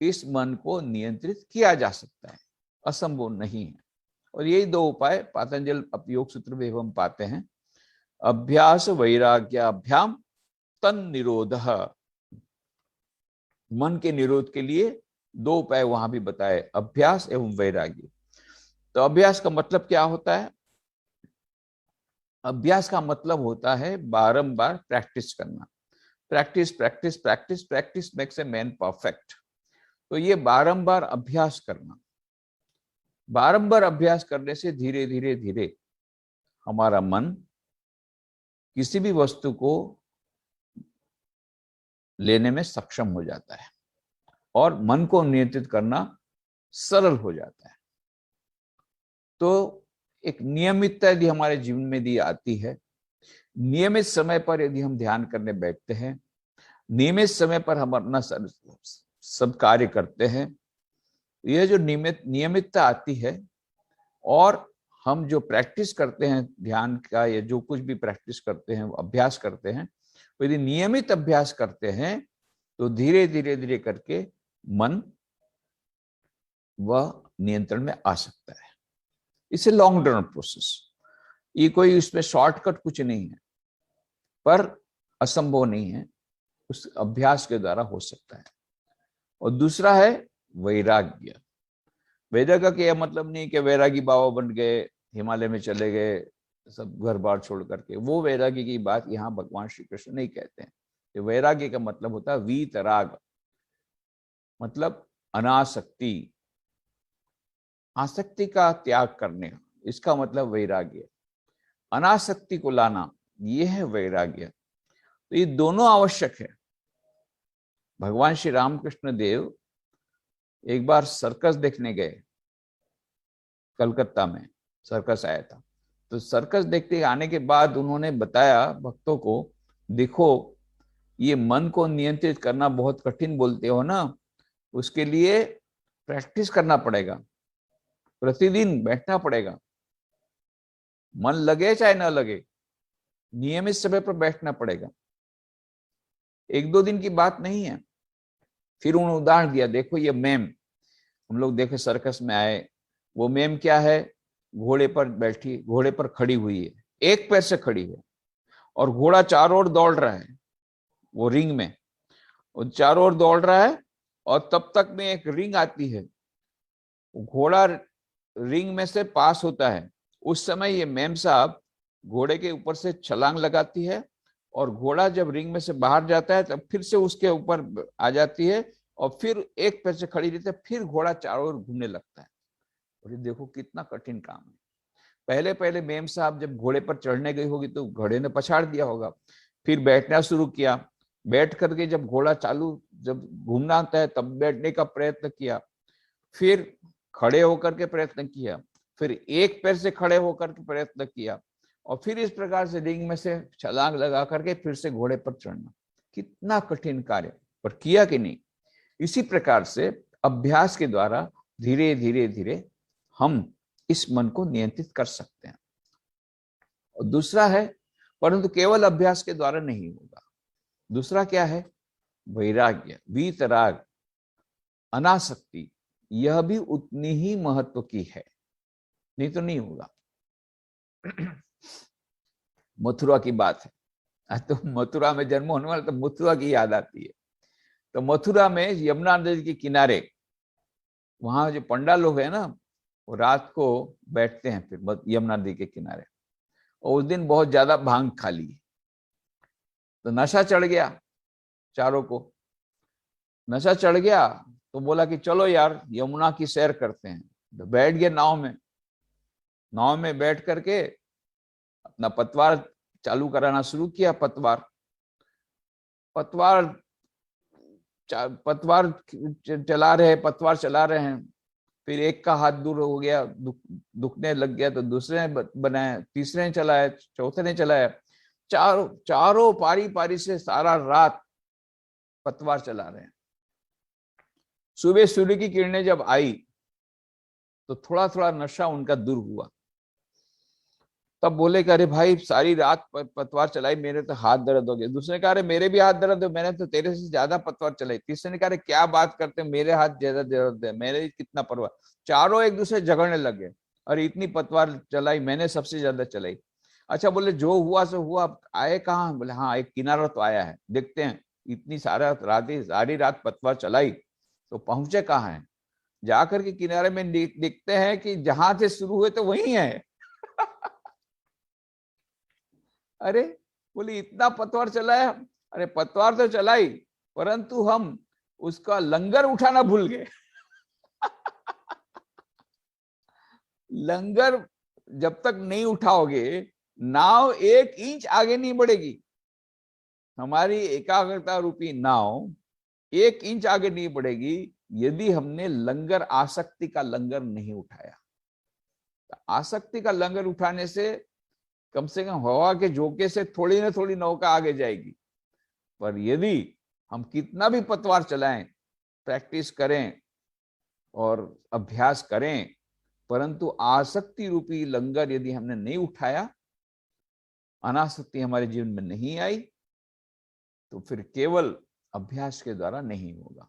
इस मन को नियंत्रित किया जा सकता है, असंभव नहीं है। और यही 2 उपाय पातंजल योग सूत्र में हम पाते हैं। अभ्यास वैराग्याभ्याम तन निरोध, मन के निरोध के लिए 2 उपाय वहां भी बताए, अभ्यास एवं वैराग्य। तो अभ्यास का मतलब क्या होता है? अभ्यास का मतलब होता है बारंबार प्रैक्टिस करना। Practice practice practice practice makes a man perfect. तो ये बारंबार अभ्यास करना, बारंबार अभ्यास करने से धीरे धीरे धीरे हमारा मन किसी भी वस्तु को लेने में सक्षम हो जाता है और मन को नियंत्रित करना सरल हो जाता है। तो एक नियमितता यदि हमारे जीवन में दी आती है, नियमित समय पर यदि हम ध्यान करने बैठते हैं, नियमित समय पर हम अपना सब कार्य करते हैं, यह जो नियमितता आती है और हम जो प्रैक्टिस करते हैं ध्यान का, या जो कुछ भी प्रैक्टिस करते हैं, अभ्यास करते हैं, यदि नियमित अभ्यास करते हैं तो धीरे धीरे धीरे करके मन वह नियंत्रण में आ सकता है। इसे लॉन्ग टर्म प्रोसेस, ये कोई इसमें शॉर्टकट कुछ नहीं है, पर असंभव नहीं है, उस अभ्यास के द्वारा हो सकता है। और दूसरा है वैराग्य। वैराग्य का यह मतलब नहीं कि वैरागी बाबा बन गए, हिमालय में चले गए, सब घर बार छोड़ करके, वो वैराग्य की बात यहाँ भगवान श्री कृष्ण नहीं कहते हैं। वैराग्य का मतलब होता है वीतराग, मतलब अनासक्ति, आसक्ति का त्याग करने, इसका मतलब वैराग्य। अनासक्ति को लाना, यह है वैराग्य। तो ये दोनों आवश्यक है। भगवान श्री रामकृष्ण देव एक बार सर्कस देखने गए, कलकत्ता में सर्कस आया था। तो सर्कस देखते आने के बाद उन्होंने बताया भक्तों को, देखो ये मन को नियंत्रित करना बहुत कठिन बोलते हो ना, उसके लिए प्रैक्टिस करना पड़ेगा, प्रतिदिन बैठना पड़ेगा, मन लगे चाहे ना लगे, नियमित समय पर बैठना पड़ेगा, एक दो दिन की बात नहीं है। फिर उन्होंने उदाहरण दिया, देखो ये मैम, हम लोग देखे सर्कस में आए, वो मैम क्या है, घोड़े पर बैठी, घोड़े पर खड़ी हुई है, एक पैर से खड़ी है, और घोड़ा चारों ओर दौड़ रहा है, वो रिंग में, वो चारों ओर दौड़ रहा है, और तब तक में एक रिंग आती है, घोड़ा रिंग में से पास होता है। उस समय ये मैम साहब घोड़े के ऊपर से छलांग लगाती है, और घोड़ा जब रिंग में से बाहर जाता है तब फिर से उसके ऊपर आ जाती है, और फिर एक पैर से खड़ी रहती है, फिर घोड़ा चारों ओर घूमने लगता है। और ये देखो कितना कठिन काम है। पहले पहले मैम साहब जब घोड़े पर चढ़ने गई होगी तो घोड़े ने पछाड़ दिया होगा, फिर बैठना शुरू किया, बैठ करके जब घोड़ा चालू जब घूमना आता है तब बैठने का प्रयत्न किया, फिर खड़े होकर के प्रयत्न किया, फिर एक पैर से खड़े होकर के प्रयत्न किया, और फिर इस प्रकार से रिंग में से छलांग लगा करके फिर से घोड़े पर चढ़ना। कितना कठिन कार्य, पर किया कि नहीं। इसी प्रकार से अभ्यास के द्वारा धीरे धीरे धीरे हम इस मन को नियंत्रित कर सकते हैं। और दूसरा है, परंतु केवल अभ्यास के द्वारा नहीं होगा। दूसरा क्या है, वैराग्य, वीतराग, अनासक्ति, यह भी उतनी ही महत्व की है, नहीं तो नहीं होगा। मथुरा की बात है, तो मथुरा में जन्म होने वाला, तो मथुरा की याद आती है। तो मथुरा में यमुना नदी के किनारे वहां जो पंडा लोग है ना, वो रात को बैठते हैं फिर यमुना नदी के किनारे, और उस दिन बहुत ज्यादा भांग खा ली, तो नशा चढ़ गया चारों को। नशा चढ़ गया तो बोला कि चलो यार यमुना की सैर करते हैं। तो बैठ गए नाव में, नाव में बैठ करके अपना पतवार चालू कराना शुरू किया। पतवार पतवार पतवार चला रहे, पतवार चला रहे हैं। फिर एक का हाथ दूर हो गया, दुखने लग गया, तो दूसरे ने बनाया, तीसरे ने चलाया, चौथे ने चलाया, चारों पारी पारी से सारा रात पतवार चला रहे हैं। सुबह सूर्य की किरणें जब आई तो थोड़ा थोड़ा नशा उनका दूर हुआ। तब बोले कि अरे भाई सारी रात पतवार चलाई, मेरे तो हाथ दर्द हो गए। दूसरे ने कहा अरे मेरे भी हाथ दर्द है, मैंने तो तेरे से ज्यादा पतवार चलाई। तीसरे ने कहा अरे क्या बात करते, मेरे हाथ ज्यादा दर्द है, मेरे कितना परवाह। चारों एक दूसरे झगड़ने लगे, अरे इतनी पतवार चलाई, मैंने सबसे ज्यादा चलाई। अच्छा, बोले जो हुआ सो हुआ, आए कहाँ? बोले हाँ एक किनारा तो आया है, देखते हैं। इतनी सारी रात पतवार चलाई तो पहुंचे कहाँ है। जाकर के किनारे में देखते हैं कि जहां से शुरू हुए तो वही है। अरे बोली इतना पतवार चलाया, अरे पतवार तो चलाई परंतु हम उसका लंगर उठाना भूल गए। लंगर जब तक नहीं उठाओगे, नाव एक इंच आगे नहीं बढ़ेगी। हमारी एकाग्रता रूपी नाव एक इंच आगे नहीं बढ़ेगी यदि हमने लंगर, आसक्ति का लंगर नहीं उठाया। आसक्ति का लंगर उठाने से कम हवा के झोंके से थोड़ी ना थोड़ी नौका आगे जाएगी। पर यदि हम कितना भी पतवार चलाएं, प्रैक्टिस करें और अभ्यास करें, परंतु आसक्ति रूपी लंगर यदि हमने नहीं उठाया, अनासक्ति हमारे जीवन में नहीं आई, तो फिर केवल अभ्यास के द्वारा नहीं होगा।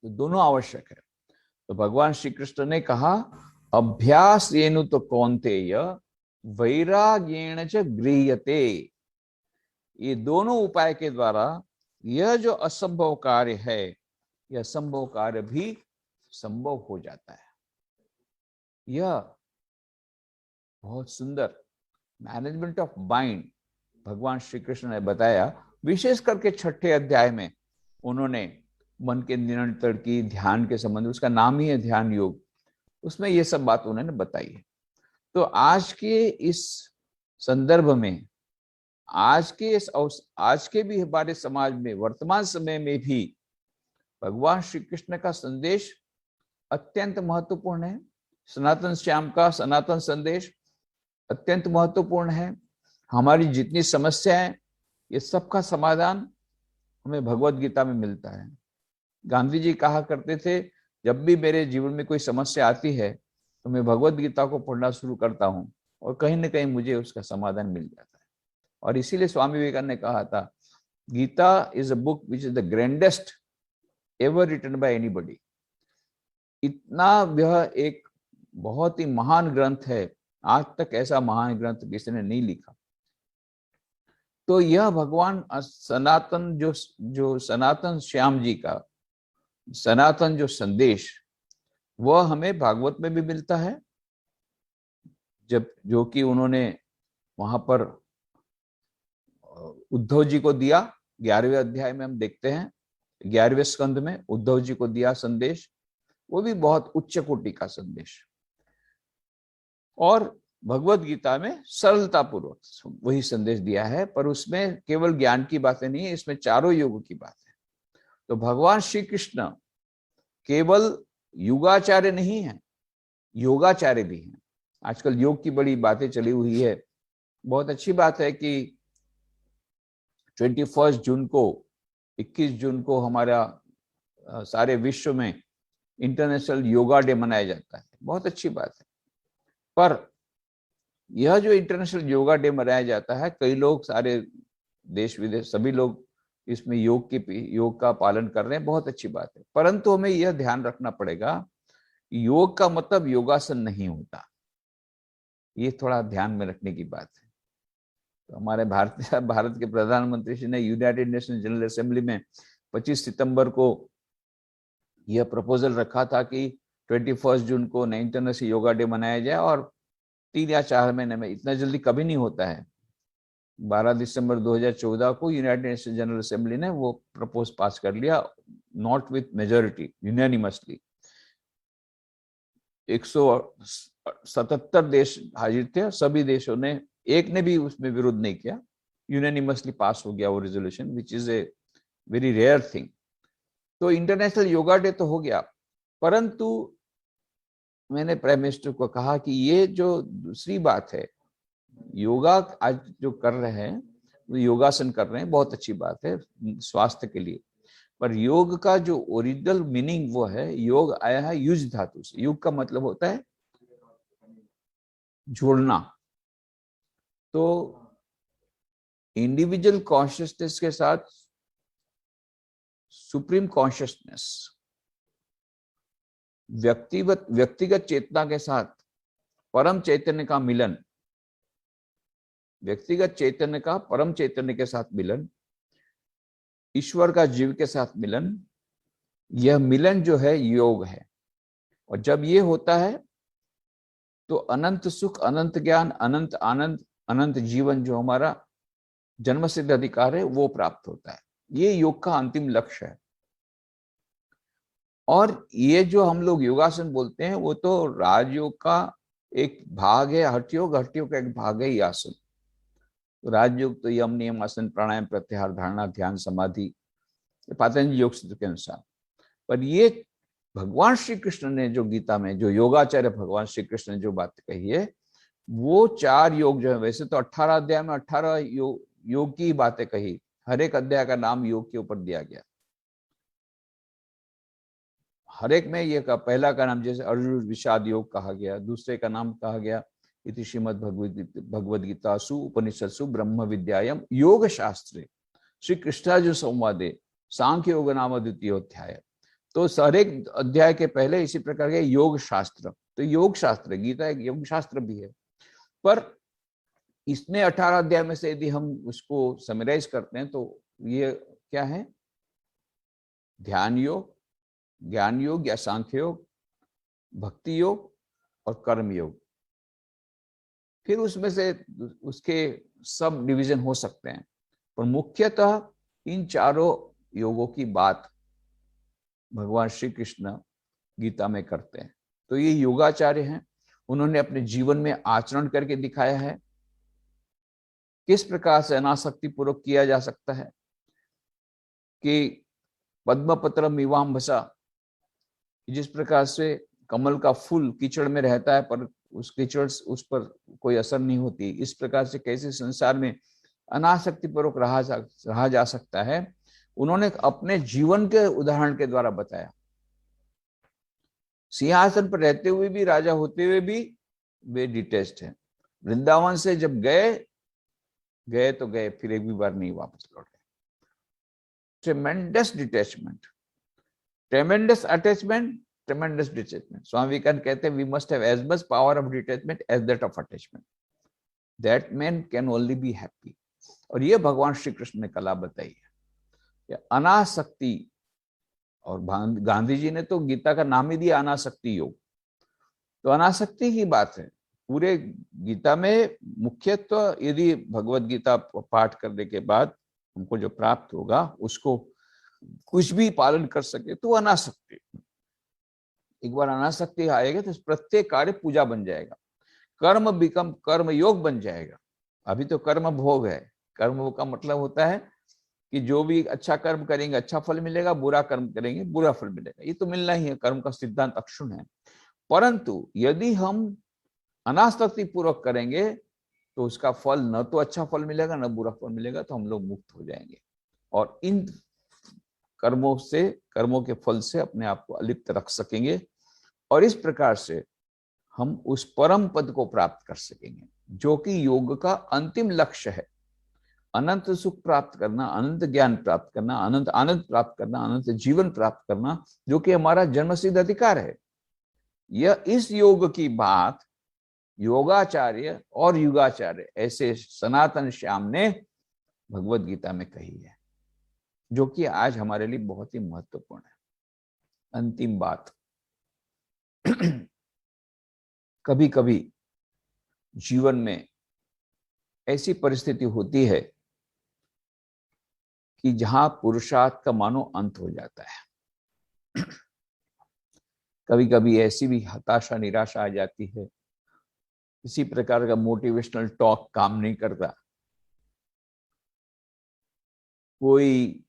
तो दोनों आवश्यक है। तो भगवान श्री कृष्ण ने कहा अभ्यास येनु तो कौन्तेय वैराग्येण च गृह्यते। ये दोनों उपाय के द्वारा यह जो असंभव कार्य है, यह संभव कार्य भी संभव हो जाता है। यह बहुत सुंदर मैनेजमेंट ऑफ माइंड भगवान श्री कृष्ण ने बताया। विशेष करके 6ठे अध्याय में उन्होंने मन के नियंत्रण की, ध्यान के संबंध, उसका नाम ही है ध्यान योग, उसमें ये सब बात उन्होंने बताई है। तो आज के इस संदर्भ में, आज के भी हमारे समाज में, वर्तमान समय में भी भगवान श्री कृष्ण का संदेश अत्यंत महत्वपूर्ण है। सनातन श्याम का सनातन संदेश अत्यंत महत्वपूर्ण है। हमारी जितनी समस्याएं, ये सबका समाधान हमें भगवत गीता में मिलता है। गांधी जी कहा करते थे, जब भी मेरे जीवन में कोई समस्या आती है तो मैं भगवत गीता को पढ़ना शुरू करता हूँ और कहीं ना कहीं मुझे उसका समाधान मिल जाता है। और इसीलिए स्वामी विवेकानंद ने कहा था, Gita is a book which is the grandest ever written by anybody. इतना यह एक बहुत ही महान ग्रंथ है, आज तक ऐसा महान ग्रंथ किसी ने नहीं लिखा। तो यह भगवान सनातन जो सनातन श्याम जी का सनातन जो संदेश, वह हमें भागवत में भी मिलता है, जब जो कि उन्होंने वहां पर उद्धव जी को दिया। 11वें अध्याय में हम देखते हैं, 11वें स्कंद में उद्धव जी को दिया संदेश, वो भी बहुत उच्च कोटि का संदेश। और भगवत गीता में सरलता पूर्वक वही संदेश दिया है, पर उसमें केवल ज्ञान की बातें नहीं है, इसमें चारों युगों की बात है। तो भगवान श्री कृष्ण केवल युगाचार्य नहीं है, योगाचार्य भी हैं। आजकल योग की बड़ी बातें चली हुई है। बहुत अच्छी बात है कि 21 जून को, 21 जून को हमारा सारे विश्व में इंटरनेशनल योगा डे मनाया जाता है, बहुत अच्छी बात है। पर यह जो इंटरनेशनल योगा डे मनाया जाता है, कई लोग, सारे देश विदेश सभी लोग इसमें योग का पालन कर रहे हैं, बहुत अच्छी बात है। परंतु हमें यह ध्यान रखना पड़ेगा, योग का मतलब योगासन नहीं होता, ये थोड़ा ध्यान में रखने की बात है। तो हमारे भारत के प्रधानमंत्री जी ने यूनाइटेड नेशन जनरल असेंबली में 25 सितंबर को यह प्रपोजल रखा था कि 21 जून को इंटरनेशनल योगा डे मनाया जाए, और 3 या 4 महीने में, इतना जल्दी कभी नहीं होता है। 12 दिसंबर 2014 को यूनाइटेड नेशन जनरल असेंबली ने वो प्रपोज पास कर लिया, नॉट विथ मेजोरिटी, यूनानिमसली। 177 देश हाजिर थे, सभी देशों ने, एक ने भी उसमें विरोध नहीं किया, यूनानिमसली पास हो गया वो resolution, which is a very rare thing. तो इंटरनेशनल योगा डे तो हो गया, परंतु मैंने प्राइम मिनिस्टर को कहा कि ये जो दूसरी बात है, योगा आज जो कर रहे हैं, वो योगासन कर रहे हैं, बहुत अच्छी बात है स्वास्थ्य के लिए, पर योग का जो ओरिजिनल मीनिंग वो है, योग आया है युज धातु से। युग का मतलब होता है जोड़ना। तो इंडिविजुअल कॉन्शियसनेस के साथ सुप्रीम कॉन्शियसनेस, व्यक्तिगत चेतना के साथ परम चैतन्य का मिलन, व्यक्तिगत चैतन्य का परम चैतन्य के साथ मिलन, ईश्वर का जीव के साथ मिलन, यह मिलन जो है योग है। और जब ये होता है तो अनंत सुख, अनंत ज्ञान, अनंत आनंद, अनंत जीवन, जो हमारा जन्मसिद्ध अधिकार है, वो प्राप्त होता है। ये योग का अंतिम लक्ष्य है। और ये जो हम लोग योगासन बोलते हैं, वो तो राजयोग का एक भाग है, हठयोग का एक भाग है ये आसन। तो राजयोग तो यम, नियम, आसन, प्राणायाम, प्रत्याहार, धारणा, ध्यान, समाधि, पातंजलि योग सूत्र के अनुसार। पर ये भगवान श्री कृष्ण ने जो गीता में, जो योगाचार्य भगवान श्री कृष्ण ने जो बात कही है, वो 4 योग जो है, वैसे तो 18 अध्याय में 18 योग की बातें कही, हर एक अध्याय का नाम योग के ऊपर दिया गया। हर एक में ये का पहला का नाम, जैसे अर्जुन विषाद योग कहा गया, दूसरे का नाम कहा गया इति श्रीमद् भगवद गीतासु उपनिषत्सु ब्रह्म विद्यायम योग शास्त्रे श्री कृष्णार्जुन संवादे सांख्य योग नाम द्वितीय अध्याय। तो हर एक अध्याय के पहले इसी प्रकार के योग शास्त्र। तो योग शास्त्र, गीता एक योग शास्त्र भी है। पर इसमें 18 अध्याय में से यदि हम उसको समराइज करते हैं तो ये क्या है? ध्यान योग, ज्ञान योग या सांख्य योग, भक्ति योग और कर्म योग। फिर उसमें से उसके सब डिवीजन हो सकते हैं, पर मुख्यतः इन चारों योगों की बात भगवान श्री कृष्ण गीता में करते हैं। तो ये योगाचार्य हैं, उन्होंने अपने जीवन में आचरण करके दिखाया है किस प्रकार से अनासक्ति पूर्वक किया जा सकता है कि पद्मपत्र मीवाम्भसा, जिस प्रकार से कमल का फूल कीचड़ में रहता है पर उस कीचड़ उस पर कोई असर नहीं होती, इस प्रकार से कैसे संसार में अनासक्ति पूर्वक रहा जा सकता है, उन्होंने अपने जीवन के उदाहरण के द्वारा बताया। सिंहासन पर रहते हुए भी, राजा होते हुए भी वे डिटैच्ड हैं। वृंदावन से जब गए तो गए, फिर एक भी बार नहीं वापस लौटे। Tremendous detachment, tremendous attachment, tremendous detachment. Swami Vivekananda कहते हैं we must have as much power of detachment as that of attachment, that man can only be happy. और ये भगवान श्री कृष्ण ने कला बताई है, अनासक्ति। और गांधी जी ने तो गीता का नाम ही दिया अनासक्ति योग। तो अनासक्ति की बात है पूरे गीता में। मुख्यत्व यदि भगवत गीता पाठ करने के बाद हमको जो प्राप्त होगा उसको कुछ भी पालन कर सके तो अनासक्ति। एक बार अनासक्ति आएगा तो प्रत्येक कार्य पूजा बन जाएगा, कर्म बिकम कर्म योग बन जाएगा। अभी तो कर्म भोग है। कर्म भोग का मतलब होता है कि जो भी अच्छा कर्म करेंगे अच्छा फल मिलेगा, बुरा कर्म करेंगे बुरा फल मिलेगा, ये तो मिलना ही है, कर्म का सिद्धांत अक्षुण है। परंतु यदि हम अनासक्ति पूर्वक करेंगे तो उसका फल न तो अच्छा फल मिलेगा न बुरा फल मिलेगा, तो हम लोग मुक्त हो जाएंगे और इन कर्मों के फल से अपने आप को अलिप्त रख सकेंगे और इस प्रकार से हम उस परम पद को प्राप्त कर सकेंगे जो कि योग का अंतिम लक्ष्य है। अनंत सुख प्राप्त करना, अनंत ज्ञान प्राप्त करना, अनंत आनंद प्राप्त करना, अनंत जीवन प्राप्त करना, जो कि हमारा जन्मसिद्ध अधिकार है। यह इस योग की बात योगाचार्य और युगाचार्य ऐसे सनातन श्याम ने भगवत गीता में कही है, जो कि आज हमारे लिए बहुत ही महत्वपूर्ण है। अंतिम बात, कभी कभी जीवन में ऐसी परिस्थिति होती है कि जहां पुरुषार्थ का मानो अंत हो जाता है। कभी कभी ऐसी भी हताशा निराशा आ जाती है, किसी प्रकार का मोटिवेशनल टॉक काम नहीं करता, कोई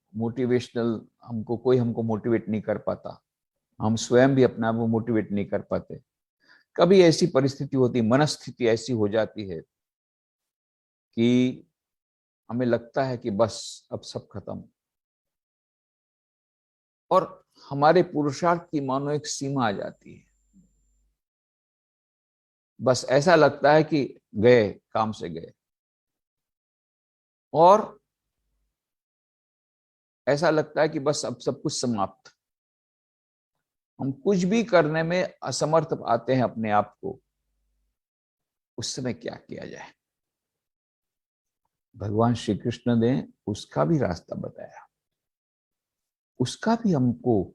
हमको मोटिवेट नहीं कर पाता, हम स्वयं भी अपने आप को मोटिवेट नहीं कर पाते। कभी ऐसी परिस्थिति होती, मनस्थिति ऐसी हो जाती है कि हमें लगता है कि बस अब सब खत्म, और हमारे पुरुषार्थ की मानो एक सीमा आ जाती है। बस ऐसा लगता है कि गए, काम से गए, और ऐसा लगता है कि बस अब सब कुछ समाप्त। हम कुछ भी करने में असमर्थ पाते हैं अपने आप को। उस समय क्या किया जाए? भगवान श्री कृष्ण ने उसका भी रास्ता बताया, उसका भी हमको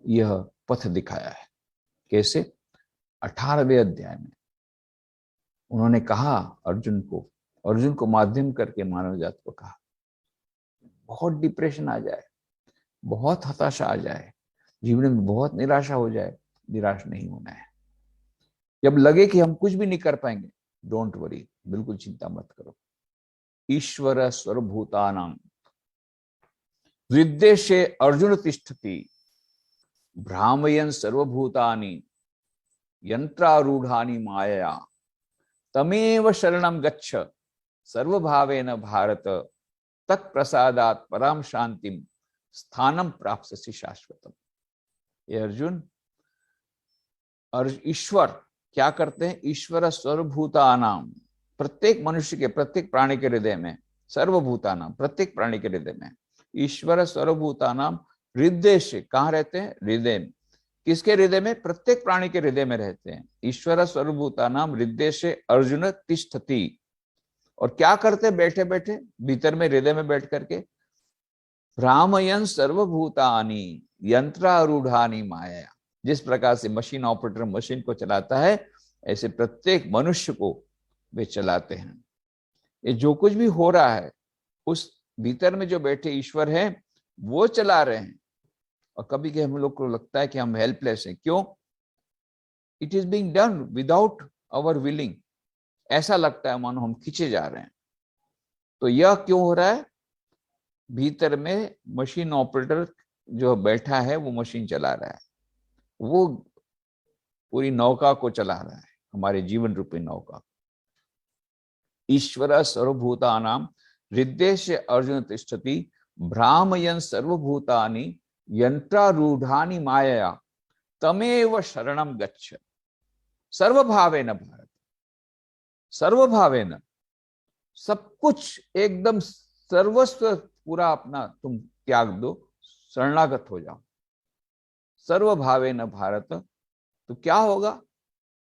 यह पथ दिखाया है। कैसे? 18वें अध्याय में उन्होंने कहा अर्जुन को माध्यम करके मानव जाति को कहा, बहुत डिप्रेशन आ जाए, बहुत हताशा आ जाए, जीवन में बहुत निराशा हो जाए, निराश नहीं होना है। जब लगे कि हम कुछ भी नहीं कर पाएंगे, डोंट वरी, बिल्कुल चिंता मत करो। ईश्वर सर्वभूतानां हृद्देशे अर्जुन तिष्ठति भ्रामयन् सर्वभूतानि यंत्रारूढ़ानि मायया तमेव शरणं गच्छ सर्वभावेन भारत तत्प्रसादात् पराम शांतिम स्थानम प्राप्स्यसि शाश्वतम। ये अर्जुन, और ईश्वर क्या करते हैं? ईश्वर सर्वभूतानां, प्रत्येक मनुष्य के, प्रत्येक प्राणी के हृदय में, सर्वभूतानां प्रत्येक प्राणी के हृदय में, ईश्वर सर्वभूतानां हृदय से, कहाँ रहते हैं? हृदय में। किसके हृदय में? प्रत्येक प्राणी के हृदय में रहते हैं। ईश्वर सर्वभूतानां हृदय से अर्जुन तिष्ठति, और क्या करते? बैठे बैठे भीतर में, हृदय में बैठ करके, भ्रामयन् सर्वभूतानि यंत्रारूढ़ानि माया। जिस प्रकार से मशीन ऑपरेटर मशीन को चलाता है, ऐसे प्रत्येक मनुष्य को वे चलाते हैं। ये जो कुछ भी हो रहा है, उस भीतर में जो बैठे ईश्वर है वो चला रहे हैं, और कभी कभी हम लोग को लगता है कि हम हेल्पलेस हैं। क्यों? It is being done without our willing. ऐसा लगता है मानो हम खींचे जा रहे हैं। तो यह क्यों हो रहा है? भीतर में मशीन ऑपरेटर जो बैठा है वो मशीन चला रहा है, वो पूरी नौका को चला रहा है, हमारे जीवन रूपी नौका। ईश्वर सर्वभूतानां हृदयेश अर्जुन तिष्ठति भ्रामयन् सर्वभूतानि यंत्रारूढ़ानि मायया तमेव शरणं गच्छ। सर्वभावेन भारत, सर्वभावेन, सब कुछ एकदम सर्वस्व पूरा अपना तुम त्याग दो, शरणागत हो जाओ। सर्वभावेन भारत। तो क्या होगा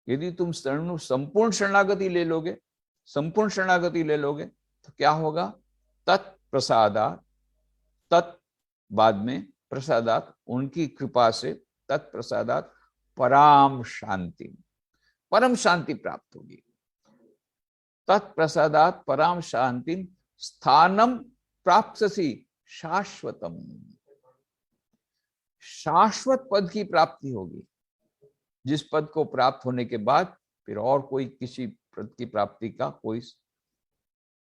यदि तुम संपूर्ण शरणागति ले लोगे, संपूर्ण शरणागति ले लोगे तो क्या होगा? तत्प्रसादात, तत् बाद में प्रसादात, उनकी कृपा से, तत्प्रसादात पराम शांति, परम शांति प्राप्त होगी। तत्प्रसादात पराम शांति स्थानम प्राप्स्यसि शाश्वतम, शाश्वत पद की प्राप्ति होगी, जिस पद को प्राप्त होने के बाद फिर और कोई किसी पद की प्राप्ति का कोई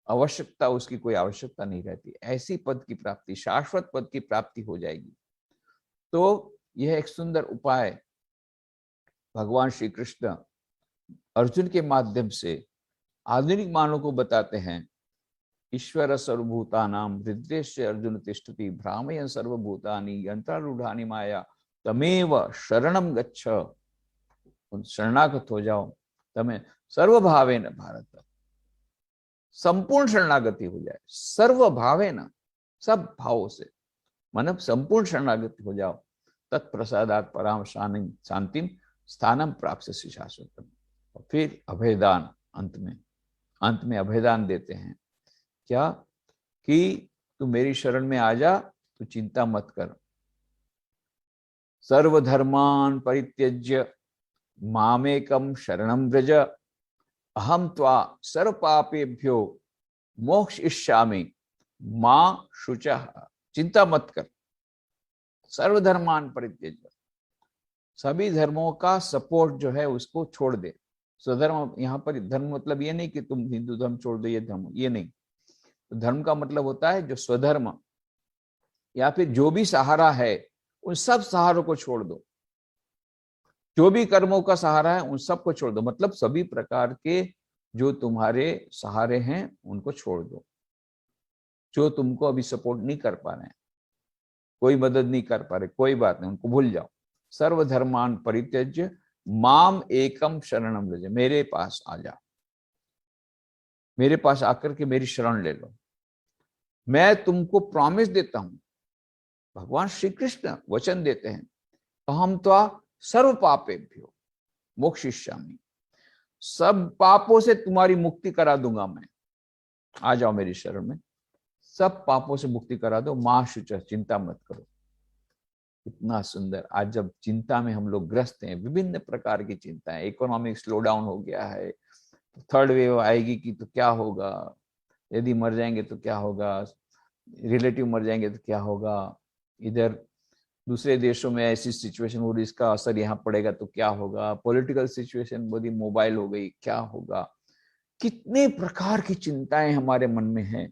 आवश्यकता, उसकी कोई आवश्यकता नहीं रहती। ऐसी पद की प्राप्ति, शाश्वत पद की प्राप्ति हो जाएगी। तो यह एक सुंदर उपाय भगवान श्री कृष्ण अर्जुन के माध्यम से आधुनिक मानव को बताते हैं। ईश्वर सर्वभूतानां हृदयेश अर्जुन तिष्ठति भ्रामयन् सर्वभूतानि यंत्रारूढ़ानि माया तमेव शरणं गच्छ। शरणागत हो जाओ, तमें सर्वभावेन भारत, संपूर्ण शरणागति हो जाए। सर्वभावेन, सब भावों से, मतलब संपूर्ण शरणागति हो जाओ। तत्प्रसादात पराम शांतिम स्थानम प्राप्स्यसि शाश्वतम। और फिर अभयदान, अंत में अभयदान देते हैं। क्या? कि तू मेरी शरण में आ जा, तू चिंता मत कर। सर्वधर्मान परित्यज्य मामेकम शरणं व्रज अहम त्वा सर्व पापेभ्यो मोक्षयिष्यामि मां शुचः। चिंता मत कर। सर्वधर्मान परित्यज्य, सभी धर्मों का सपोर्ट जो है उसको छोड़ दे। स्वधर्म, यहाँ पर धर्म मतलब ये नहीं कि तुम हिंदू धर्म छोड़ दो, ये धर्म, ये नहीं। तो धर्म का मतलब होता है जो स्वधर्म या फिर जो भी सहारा है, उन सब सहारों को छोड़ दो। जो भी कर्मों का सहारा है उन सब को छोड़ दो, मतलब सभी प्रकार के जो तुम्हारे सहारे हैं उनको छोड़ दो। जो तुमको अभी सपोर्ट नहीं कर पा रहे हैं, कोई मदद नहीं कर पा रहे, कोई बात नहीं, उनको भूल जाओ। सर्वधर्मान परित्यज्य माम एकम शरणम व्रज, मेरे पास आ जा, मेरे पास आकर के मेरी शरण ले लो। मैं तुमको प्रॉमिस देता हूं, भगवान श्री कृष्ण वचन देते हैं, अहम त्वा सर्व पापेभ्यो मोक्षयिष्यामि, सब पापों से तुम्हारी मुक्ति करा दूंगा मैं। आ जाओ मेरी शरण में, सब पापों से मुक्ति करा दो। मां शुच, चिंता मत करो। इतना सुंदर। आज जब चिंता में हम लोग ग्रस्त हैं, विभिन्न प्रकार की चिंताएं, इकोनॉमिक स्लो डाउन हो गया है, थर्ड वेव आएगी कि तो क्या होगा, यदि मर जाएंगे तो क्या होगा, रिलेटिव मर जाएंगे तो क्या होगा, इधर दूसरे देशों में ऐसी सिचुएशन हो रही, इसका असर यहाँ पड़ेगा तो क्या होगा, पॉलिटिकल सिचुएशन बड़ी मोबाइल हो गई, क्या होगा। कितने प्रकार की चिंताएं हमारे मन में हैं।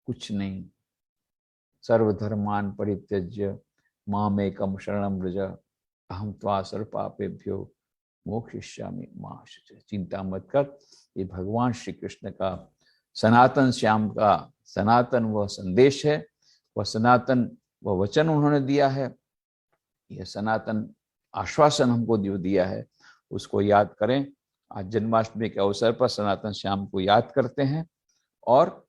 कुछ नहीं। सर्वधर्मान परित्यज्य मामेकम शरणं व्रज अहम त्वा सर्व पापेभ्यो मोक्षयिष्यामि मां शुचः। चिंता मत कर। ये भगवान श्री कृष्ण का सनातन श्याम का सनातन वह संदेश है, वह सनातन वह वचन उन्होंने दिया है, यह सनातन आश्वासन हमको जो दिया है उसको याद करें। आज जन्माष्टमी के अवसर पर सनातन श्याम को याद करते हैं और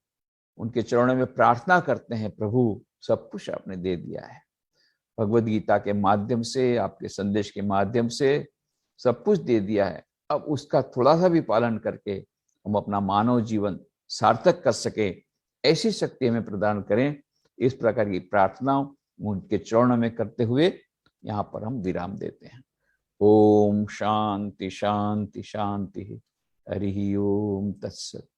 उनके चरणों में प्रार्थना करते हैं, प्रभु सब कुछ आपने दे दिया है, भगवद गीता के माध्यम से, आपके संदेश के माध्यम से सब कुछ दे दिया है। अब उसका थोड़ा सा भी पालन करके हम अपना मानव जीवन सार्थक कर सके, ऐसी शक्ति हमें प्रदान करें। इस प्रकार की प्रार्थना उनके चरणों में करते हुए यहाँ पर हम विराम देते हैं। ओम शांति शांति शांति। हरि ओम तत्सत।